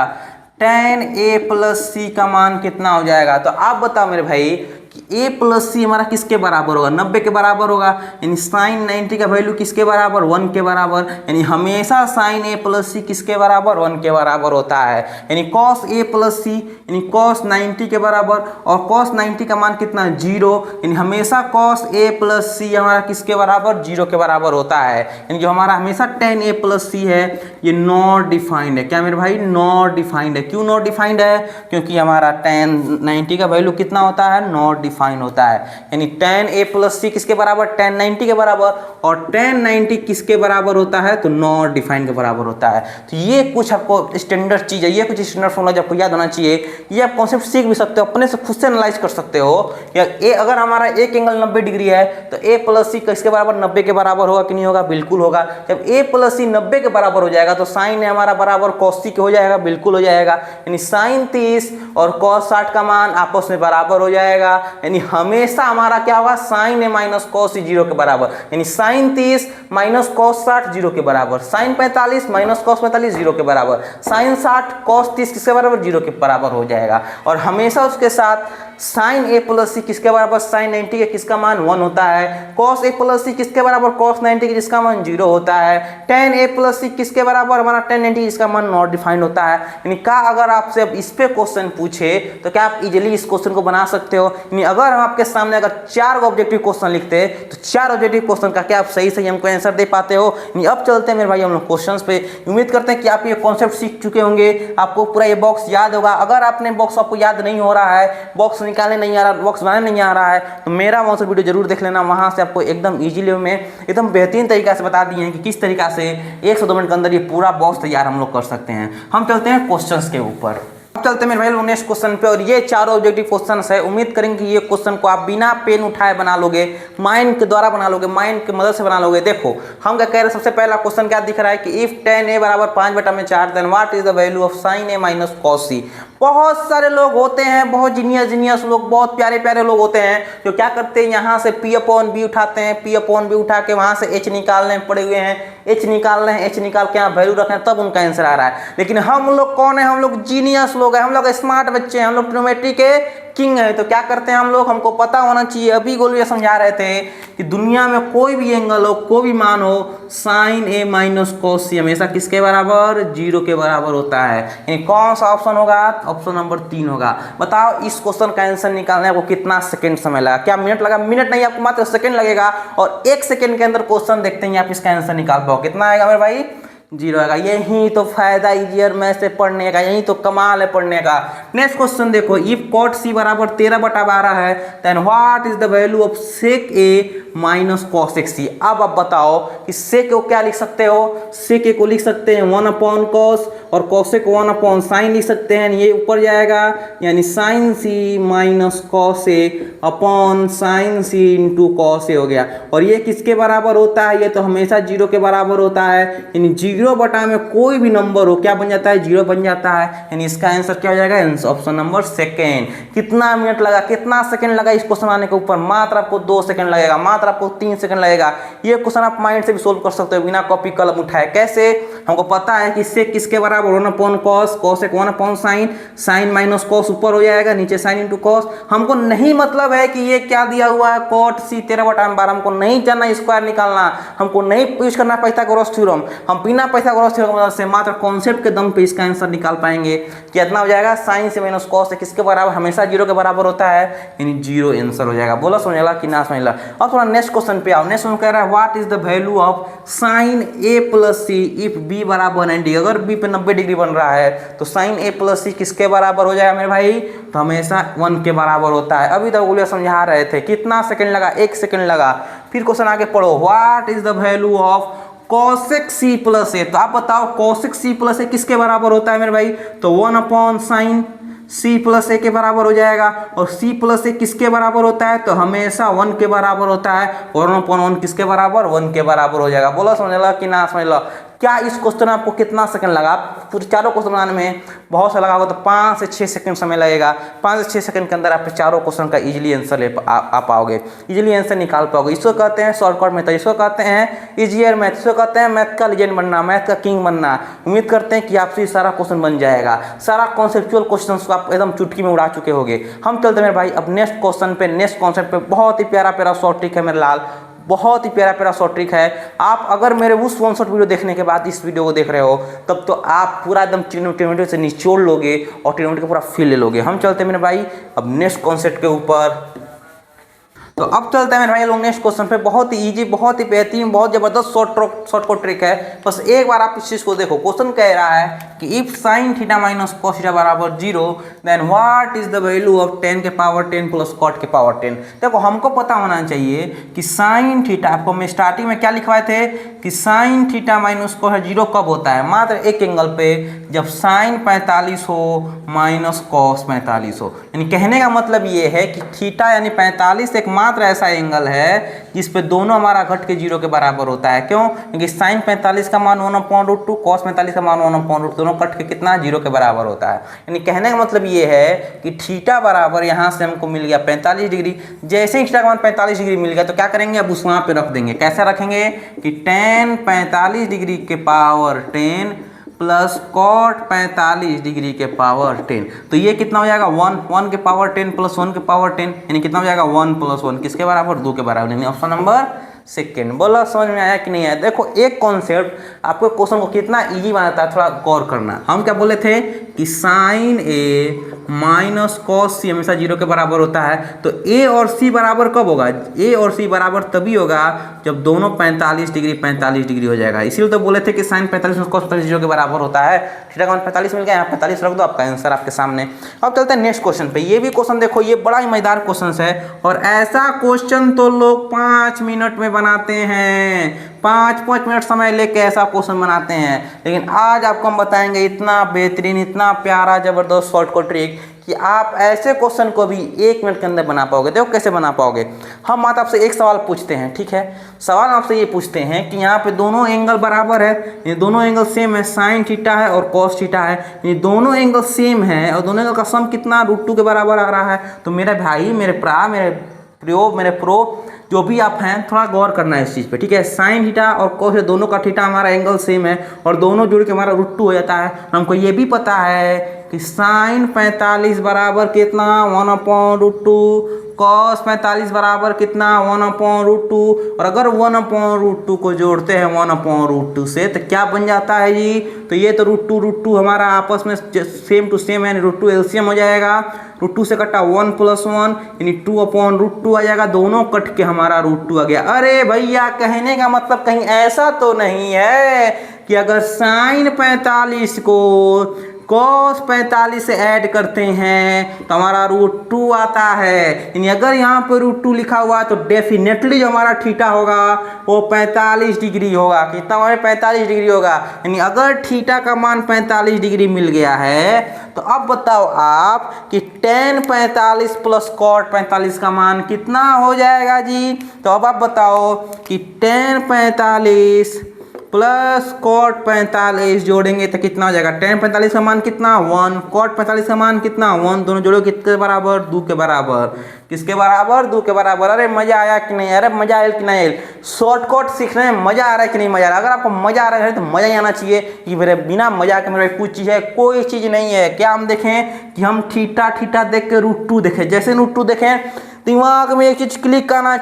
S1: tan ए प्लस सी का मान कितना हो जाएगा? तो आप बताओ मेरे भाई कि a प्लस सी हमारा किसके बराबर होगा, 90 के बराबर होगा, यानी साइन 90 का वैल्यू किसके बराबर, 1 के बराबर, यानी हमेशा साइन a प्लस सी किसके बराबर, 1 के बराबर होता है, यानी कॉस a प्लस सी यानी कॉस 90 के बराबर, और कॉस 90 का मान कितना, 0, यानी हमेशा कॉस a प्लस सी हमारा किसके बराबर, 0 के बराबर होता है, यानी जो हमारा हमेशा tan a प्लस सी है ये नॉट डिफाइंड है। क्या मेरे भाई, नॉट डिफाइंड है। क्यों नॉट डिफाइंड है, क्योंकि हमारा tan 90 का वैल्यू कितना होता है, नॉट डिफाइंड होता है, यानी tan a प्लस सी किसके बराबर, tan 90 के बराबर, और tan 90 किसके बराबर होता है, तो नॉट डिफाइंड के बराबर होता है। तो ये कुछ आपको स्टैंडर्ड चीज़ है, ये कुछ स्टैंडर्ड फॉर्मूला आपको याद होना चाहिए, ये आप कॉन्सेप्ट सीख भी सकते हो, अपने से खुद से एनालाइज कर सकते हो। या ए अगर हमारा एक एंगल 90 डिग्री है तो a प्लस सी किसके बराबर, 90 के बराबर होगा कि नहीं होगा, बिल्कुल होगा। जब a प्लस सी 90 के बराबर हो जाएगा तो साइन है हमारा बराबर कॉस सी के हो जाएगा, बिल्कुल हो जाएगा, यानी साइन 30 और कॉस 60 का मान आपस में बराबर हो जाएगा, यानी हमेशा हमारा क्या होगा, साइन है माइनस कॉस सी 0 के बराबर, यानी साइन 30 माइनस कॉस 60 0 के बराबर, साइन 45 माइनस कॉस 45 0 के बराबर, साइन 60 कॉस 30 किसके बराबर, 0 के बराबर हो जाएगा। और हमेशा उसके साथ साइन a प्लस सी किसके बराबर, साइन 90 के किसका मान 1 होता है, कॉस a प्लस सी किसके बराबर, कॉस 90 के जिसका मान 0 होता है, tan a प्लस सी किसके बराबर, हमारा tan 90 जिसका मान नॉट डिफाइंड होता है। यानी का अगर आपसे अब इस पे क्वेश्चन पूछे तो क्या आप इजीली इस क्वेश्चन को बना सकते हो। यानी अगर हम आपके सामने अगर 4 ऑब्जेक्टिव क्वेश्चन लिखते हैं तो 4 ऑब्जेक्टिव क्वेश्चन का क्या आप सही सही हमको आंसर दे पाते हो। यानी अब चलते हैं मेरे भाई हम लोग क्वेश्चन पे। उम्मीद करते हैं कि आप ये कॉन्सेप्ट सीख चुके होंगे, आपको पूरा ये बॉक्स याद होगा। अगर आपने बॉक्स आपको याद नहीं हो रहा है, बॉक्स निकालने नहीं आ रहा, बॉक्स बनाने नहीं आ रहा है, तो मेरा वहाँ से वीडियो जरूर देख लेना, वहाँ से आपको एकदम इजीली में एकदम बेहतरीन तरीका से बता दिए हैं कि किस तरीका से 1 से 2 मिनट के अंदर ये पूरा बॉक्स तैयार हम लोग कर सकते हैं। हम चलते हैं क्वेश्चंस के ऊपर। अब चलते हैं मेरे भाई नेक्स्ट क्वेश्चन पे, और ये 4 ऑब्जेक्टिव क्वेश्चन है। उम्मीद करेंगे कि ये क्वेश्चन को आप बिना पेन उठाए बना लोगे, माइंड के द्वारा बना लोगे, माइंड की मदद से बना लोगे। देखो हम क्या कह रहे हैं, सबसे पहला क्वेश्चन क्या दिख रहा है कि इफ tan a बराबर 5/4 then what is the value of sin a minus cos c। बहुत सारे लोग होते हैं, बहुत जीनियस लोग, बहुत प्यारे प्यारे लोग होते हैं जो क्या करते हैं, यहाँ से p/b उठाते हैं, p/b उठा के वहाँ से h निकालने पड़े हुए हैं, h निकाल रहे हैं, h निकाल के यहाँ वैल्यू रखें तब उनका आंसर आ रहा है। लेकिन हम लोग कौन है, हम लोग जीनियस लोग हैं, हम लोग स्मार्ट बच्चे हैं, हम लोग ट्रिग्नोमेट्री के किंग है। तो क्या करते हैं हम लोग, हमको पता होना चाहिए। अभी गोलू ये समझा रहे थे कि दुनिया में कोई भी एंगल हो, कोई भी मान हो, साइन a माइनस कॉस सी हमेशा किसके बराबर, 0 के बराबर होता है। यानी कौन सा ऑप्शन होगा, ऑप्शन नंबर 3 होगा। बताओ इस क्वेश्चन का आंसर निकालने आपको कितना सेकंड समय लगा, क्या मिनट लगा, मिनट नहीं आपको मात्र सेकंड लगेगा, और 1 सेकंड के अंदर क्वेश्चन देखते हैं आप इसका आंसर निकाल पाओ। कितना आएगा मेरे भाई, 0 आएगा। यही तो फायदा इजियर मैथ से पढ़ने का, यही तो कमाल है पढ़ने का। नेक्स्ट क्वेश्चन देखो, इफ cot c बराबर 13/12 है then what is the value of sec a minus cosec c। अब आप बताओ कि sec को क्या लिख सकते हो, sec a को लिख सकते हैं 1/cos, और cosec को 1/sin लिख सकते हैं, ये ऊपर जाएगा, यानी sin c minus cos a upon sin c into cos a हो गया। और ये किसके बराबर होता है, ये तो हमेशा 0 के बराबर होता है, यानी 0 बटा में कोई भी नंबर हो क्या बन जाता है, 0 बन जाता है। यानी इसका आंसर क्या हो जाएगा, ऑप्शन नंबर सेकेंड। कितना मिनट लगा, कितना सेकंड लगा इस क्वेश्चन आने के ऊपर, मात्र आपको 2 सेकंड लगेगा, मात्र आपको 3 सेकंड लगेगा। ये क्वेश्चन आप माइंड से भी सोल्व कर सकते हो बिना कॉपी कलम उठाए। कैसे, हमको पता है कि इससे किसके बराबर, 1/cos, cos 1/sin, sin minus cos ऊपर हो जाएगा, नीचे sin इंटू cos। हमको नहीं मतलब है कि ये क्या दिया हुआ है cot c 13/12, हमको नहीं जानना स्क्वायर निकालना, हमको नहीं यूज करना पाइथागोरस थ्योरम। हम बिना पाइथागोरस थ्योरम की मदद से मात्र कॉन्सेप्ट के दम पे इसका आंसर निकाल पाएंगे। कितना हो जाएगा, sin से माइनस cos से किसके बराबर, हमेशा 0 के बराबर होता है, यानी 0 आंसर हो जाएगा। बोला समझला कि ना समझला। अब थोड़ा नेक्स्ट क्वेश्चन पे आओ। नेक्स्ट क्वेश्चन कह रहा है what is the value of sin a plus see if b बराबर 90। अगर b पे 90 डिग्री बन रहा है तो sin a प्लस सी किसके बराबर हो जाएगा मेरे भाई, तो हमेशा 1 के बराबर होता है। अभी तक गोलू समझा रहे थे, कितना सेकंड लगा, 1 सेकंड लगा। फिर क्वेश्चन आगे पढ़ो, what is the value of cosec c plus A. तो आप बताओ cosec c प्लस ए किसके बराबर होता है मेरे भाई, तो 1/sin c प्लस ए के बराबर हो जाएगा। और c प्लस ए किसके बराबर होता है, तो हमेशा 1 के बराबर होता है। और 1/1 किसके बराबर, 1 के बराबर हो जाएगा। बोलो समझ लो कि ना समझ लो। क्या इस क्वेश्चन में आपको कितना सेकंड लगा? पूरे चारों क्वेश्चन बनाने में बहुत सा लगा होगा, तो 5 से 6 सेकंड समय लगेगा। 5 से 6 सेकंड के अंदर आप चारों क्वेश्चन का इजीली आंसर आ पाओगे, इजीली आंसर निकाल पाओगे। इसको कहते हैं शॉर्टकट मेथड, इसको कहते हैं इजियर मैथ, इसको कहते हैं मैथ का लीजेंड बनना, मैथ का किंग बनना। उम्मीद करते हैं कि आपसे ये सारा क्वेश्चन बन जाएगा, सारा कॉन्सेप्चुअल क्वेश्चन को आप एकदम चुटकी में उड़ा चुके होगे। हम चलते हैं मेरे भाई अब नेक्स्ट क्वेश्चन पे, नेक्स्ट कॉन्सेप्ट पे। बहुत ही प्यारा प्यारा शॉर्ट ट्रिक है मेरे लाल, बहुत ही प्यारा प्यारा शॉर्ट ट्रिक है। आप अगर मेरे उस 1 शॉट वीडियो देखने के बाद इस वीडियो को देख रहे हो, तब तो आप पूरा एकदम ट्रिग्नोमेट्री से निचोड़ लोगे और ट्रिग्नोमेट्री का पूरा फील ले लोगे। हम चलते हैं मेरे भाई अब नेक्स्ट कॉन्सेप्ट के ऊपर। तो अब चलते हैं मेरे भाई लोग नेक्स्ट क्वेश्चन पे। बहुत ही इजी, बहुत ही बेहतरीन, बहुत जबरदस्त शॉर्ट ट्रिक है। बस एक बार आप इस चीज को देखो। क्वेश्चन कह रहा है कि if sine theta minus cos theta बराबर 0 then what is the value of 10 के पावर 10 प्लस कॉट के पावर 10। देखो हमको पता होना चाहिए कि साइन थीटा, आपको मैं स्टार्टिंग में क्या लिखवाए थे कि साइन थीटा माइनस कॉस 0 कब होता है? मात्र एक एंगल पे, जब साइन 45 हो माइनस कॉस 45 हो। यानी कहने का मतलब ये है कि थीटा यानी 45 एक मात्र ऐसा एंगल है जिस पे दोनों हमारा घट के 0 के बराबर होता है। क्यों? क्योंकि साइन 45 का मान 1/√2, कॉस 45 का मान 1/√2, दोनों कट के कितना 0 के बराबर होता है। यानी कहने का मतलब ये है कि थीटा बराबर यहाँ से हमको मिल गया 45 डिग्री। जैसे ही थीटा का मान 45 डिग्री मिल गया तो क्या करेंगे, अब उस वहाँ पे रख देंगे। कैसे रखेंगे कि tan 45 डिग्री के पावर 10 प्लस कॉट 45 डिग्री के पावर 10। तो ये कितना हो जाएगा 1 के पावर 10 प्लस 1 के पावर 10, यानी कितना हो जाएगा 1 + 1 किसके बराबर? 2 के बराबर। यानी ऑप्शन नंबर सेकेंड। बोला समझ में आया कि नहीं आया? देखो एक कॉन्सेप्ट आपको क्वेश्चन को कितना इजी बनाता है, थोड़ा गौर करना। हम क्या बोले थे कि साइन ए माइनस कॉस सी हमेशा 0 के बराबर होता है। तो ए और सी बराबर कब होगा? ए और सी बराबर तभी होगा जब दोनों 45 डिग्री हो जाएगा। इसीलिए तो बोले थे कि साइन 45 कॉस 45 0 के बराबर होता है। थीटा का मान 45 मिल गया, यहाँ 45 रख दो, आपका आंसर आपके सामने। अब चलते हैं नेक्स्ट क्वेश्चन पे। ये भी क्वेश्चन देखो, ये बड़ा ही मजेदार क्वेश्चन है और ऐसा क्वेश्चन तो लोग 5 मिनट में बनाते हैं, 5 मिनट समय लेके ऐसा क्वेश्चन बनाते हैं। लेकिन आज आपको हम बताएंगे इतना बेहतरीन, इतना प्यारा जबरदस्त शॉर्टकट ट्रिक कि आप ऐसे क्वेश्चन को भी 1 मिनट के अंदर बना पाओगे। देखो कैसे बना पाओगे। हम मात्र आपसे एक सवाल पूछते हैं, ठीक है? सवाल आपसे ये पूछते हैं कि यहाँ पे दोनों एंगल बराबर है, ये दोनों एंगल सेम है, साइन थीटा है और कॉस थीटा है, ये दोनों एंगल सेम है और दोनों एंगल का सम कितना √2 के बराबर आ रहा है। तो मेरे भाई, मेरे प्रो जो भी आप हैं, थोड़ा गौर करना है इस चीज़ पे, ठीक है? साइन थीटा और कोस दोनों का थीटा हमारा एंगल सेम है और दोनों जुड़ के हमारा √2 हो जाता है। हमको ये भी पता है कि साइन 45 बराबर कितना 1/√2, कॉस 45 बराबर कितना 1/√2। और अगर 1/√2 को जोड़ते हैं 1/√2 से तो क्या बन जाता है जी? तो ये तो √2 हमारा आपस में सेम टू सेम है, √2 एलसीएम हो जाएगा। √2 से कटा 1 + 1 यानी 2/√2 आ जाएगा। दोनों कट के हमारा √2 आ गया। अरे भैया, कहने का मतलब कहीं ऐसा तो नहीं है कि अगर साइन 45 को cos 45 से ऐड करते हैं तो हमारा √2 आता है। यानी अगर यहाँ पर √2 लिखा हुआ है तो डेफिनेटली जो हमारा थीटा होगा वो 45 डिग्री होगा। कितना हमारे 45 डिग्री होगा। यानी अगर थीटा का मान 45 डिग्री मिल गया है तो अब बताओ आप कि tan 45 प्लस cot 45 का मान कितना हो जाएगा जी? तो अब आप बताओ कि tan 45 प्लस कॉट 45 जोड़ेंगे तो कितना हो जाएगा? tan 45 का मान कितना 1, कॉट 45 का मान कितना 1, दोनों जोड़ो किसके बराबर? 2 के बराबर। किसके बराबर? 2 के बराबर। अरे मजा आया कि नहीं? अरे मजा आया कि नहीं आया? शॉर्टकट सीखने में मजा आ रहा है कि नहीं मजा आ रहा है? अगर आपको मजा आ रहा है तो मजा ही आना चाहिए कि मेरे बिना मजा के मेरे कुछ चीज़ है, कोई चीज़ नहीं है। क्या हम देखें कि हम थीटा देख के √2 देखें। जैसे √2 देखें दिमाग में एक चीज़ क्लिक करना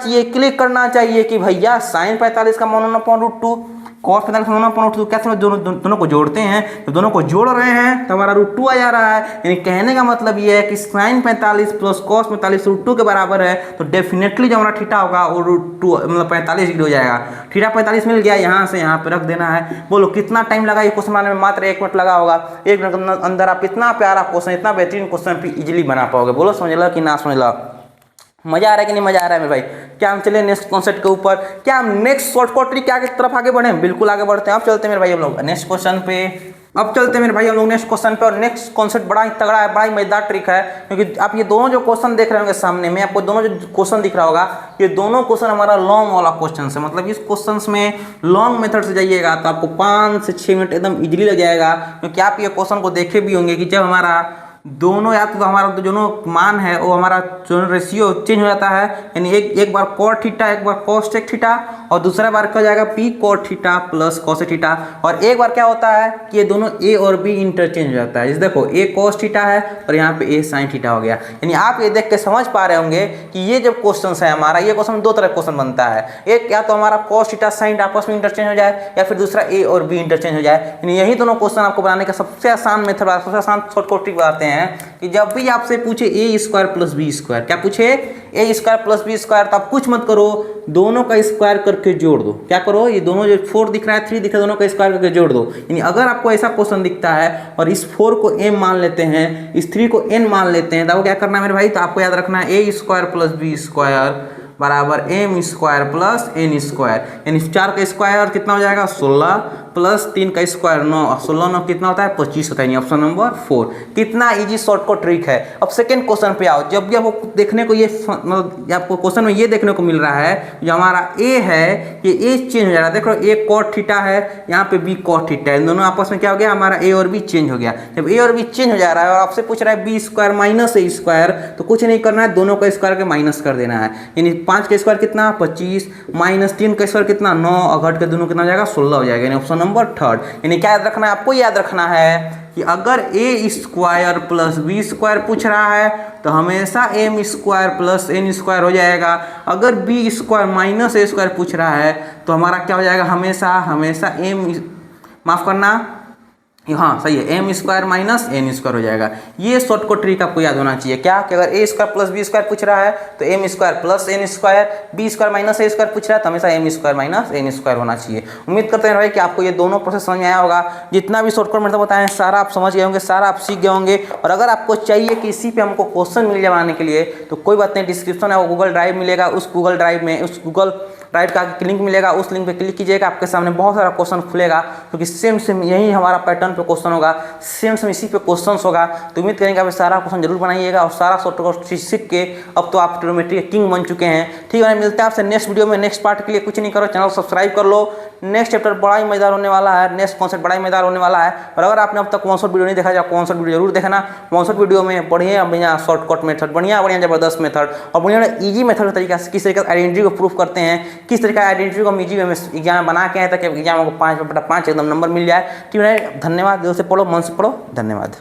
S1: चाहिए कि भैया साइन 45 का मान 1/√2, कॉस 45 का मान 1/√2। कैसे हम दोनों को जोड़ते हैं? तो दोनों को जोड़ रहे हैं तो हमारा √2 आ जा रहा है। यानी कहने का मतलब ये है कि साइन 45 प्लस कॉस 45 √2 के बराबर है। तो डेफिनेटली जो हमारा थीटा होगा वो √2 मतलब 45 डिग्री हो जाएगा। थीटा 45 मिल गया, यहाँ से यहाँ पे रख देना है। बोलो कितना टाइम लगा ये क्वेश्चन बनाने में? मात्र 1 मिनट लगा होगा। 1 मिनट के अंदर आप इतना प्यारा क्वेश्चन, इतना बेहतरीन क्वेश्चन इजिली बना पाओगे। बोलो समझ लो कि ना समझ लो? मजा आ रहा है कि नहीं मजा आ रहा है मेरे भाई? क्या हम चले नेक्स्ट कॉन्सेप्ट के ऊपर? क्या हम नेक्स्ट शॉर्टकट ट्रिक की तरफ आगे बढ़े? बिल्कुल आगे बढ़ते हैं। अब चलते हैं मेरे भाई हम लोग नेक्स्ट क्वेश्चन पे। अब चलते हैं मेरे भाई हम लोग नेक्स्ट क्वेश्चन पे। और नेक्स्ट कॉन्सेप्ट बड़ा ही तगड़ा है, बड़ा ही मजेदार ट्रिक है, क्योंकि आप ये दोनों जो क्वेश्चन देख रहे होंगे सामने में, आपको दोनों जो क्वेश्चन दिख रहा होगा, ये दोनों क्वेश्चन हमारा लॉन्ग वाला क्वेश्चन है। मतलब इस क्वेश्चन में लॉन्ग मेथड से जाइएगा तो आपको 5 से 6 मिनट एकदम इजीली लग जाएगा, क्योंकि आप ये क्वेश्चन को देखे भी होंगे कि जब हमारा दोनों या तो हमारा दोनों मान है वो हमारा जो रेशियो चेंज हो जाता है, यानी एक बार कॉट थीटा, एक बार कॉसेक थीटा, और दूसरा बार क्या हो जाएगा P cot theta plus cosec theta. और एक बार क्या होता है कि ये दोनों ए और बी इंटरचेंज हो जाता है। जैसे देखो ए कॉस थीटा है और यहाँ पे ए साइन थीटा हो गया। यानी आप ये देख के समझ पा रहे होंगे कि ये जब क्वेश्चन है हमारा, ये क्वेश्चन दो तरह क्वेश्चन बनता है। एक या तो हमारा कॉस थीटा साइन आपस में इंटरचेंज हो जाए, या फिर दूसरा ए और बी इंटरचेंज हो जाए। यानी यही दोनों क्वेश्चन आपको बनाने का सबसे आसान मेथड, सबसे आसान शॉर्टकट ट्रिक बताते हैं कि जब भी आपसे पूछे ए स्क्वायर प्लस बी स्क्वायर, क्या पूछे ए स्क्वायर प्लस बी स्क्वायर, तो आप कुछ मत करो, दोनों का स्क्वायर करके जोड़ दो। क्या करो, ये दोनों जो 4 दिख रहा है 3 दिख रहा है, दोनों का स्क्वायर करके जोड़ दो। यानी अगर आपको ऐसा क्वेश्चन दिखता है और इस 4 को m मान लेते हैं, इस 3 को n मान लेते हैं, तो आपको क्या करना है मेरे भाई, तो आपको याद रखना है A square plus B square बराबर M square plus N square. यानी 4 का स्क्वायर कितना हो जाएगा 16 प्लस 3 का स्क्वायर 9, 16 9 कितना होता है 25 होता है। Option number 4। कितना इजी शॉर्टकट ट्रिक है। अब सेकंड क्वेश्चन पे आओ। जब भी आपको देखने को ये मतलब आपको क्वेश्चन में ये देखने को मिल रहा है, जो हमारा ए है ये ए चेंज हो जा रहा है। देखो ए कॉट थीटा है, यहाँ पे बी कॉट थीटा है, दोनों आपस में क्या हो गया हमारा ए और बी चेंज हो गया। जब ए और बी चेंज हो जा रहा है और आपसे पूछ रहा है B square minus A square, तो कुछ नहीं करना है, दोनों का स्क्वायर के माइनस कर देना है। यानी 5 का स्क्वायर कितना 25 माइनस 3 का स्क्वायर कितना 9, और घट के दोनों कितना हो जाएगा 16 हो जाएगा। यानी ऑप्शन नंबर 3। यानी क्या याद रखना है आपको, याद रखना है कि अगर A square plus B square पूछ रहा है तो हमेशा M square plus N square हो जाएगा। अगर B square minus A square पूछ रहा है तो हमारा क्या हो जाएगा, हमेशा एम, माफ करना, हाँ सही है, M square minus N square हो जाएगा। ये शॉर्टकट ट्रिक आपको याद होना चाहिए। क्या कि अगर A square plus B square पूछ रहा है तो M square plus N square, B square minus A square पूछ रहा है तो हमेशा M square minus N square होना चाहिए। उम्मीद करते हैं भाई कि आपको ये दोनों प्रोसेस समझ में आया होगा। जितना भी शॉर्टकट मतलब बताएं सारा आप समझ गए होंगे, सारा आप सीख गए होंगे। और अगर आपको चाहिए कि इसी पे हमको क्वेश्चन मिल जाए बनाने के लिए, तो कोई बात नहीं, डिस्क्रिप्शन है वो गूगल ड्राइव मिलेगा, उस गूगल ड्राइव का लिंक मिलेगा, उस लिंक पे क्लिक कीजिएगा, आपके सामने बहुत सारा क्वेश्चन खुलेगा, क्योंकि सेम यही हमारा पैटर्न पे क्वेश्चन होगा, सेम इसी पे क्वेश्चन होगा। तो उम्मीद करेंगे आप सारा क्वेश्चन जरूर बनाइएगा और सारा शॉर्टकट सीख के अब तो आप ट्रिग्नोमेट्री के किंग बन चुके हैं। ठीक है, मिलते हैं आपसे नेक्स्ट वीडियो में। नेक्स्ट पार्ट के लिए कुछ नहीं करो, चैनल सब्सक्राइब कर लो। नेक्स्ट चैप्टर बड़ा ही मजेदार होने वाला है, नेक्स्ट कॉन्सेप्ट बड़ा ही मजेदार होने वाला है। और अगर आपने अब तक कॉन्सेप्ट वीडियो नहीं देखा जाए, कॉन्सेप्ट वीडियो जरूर देखना। कॉन्सेप्ट वीडियो में बढ़िया शॉर्टकट मेथड, बढ़िया जबरदस्त मेथड और बढ़िया ईजी मेथड तरीका से किस तरीके से आइडेंटिटी को प्रूफ करते हैं, किस तरीके आइडेंटिटी को हम ईजी में एग्जाम बना के आए ताकि एग्जाम को 5/5 एकदम नंबर मिल जाए। ठीक है, धन्यवाद। दिल से पढ़ो, मन से पढ़ो। धन्यवाद।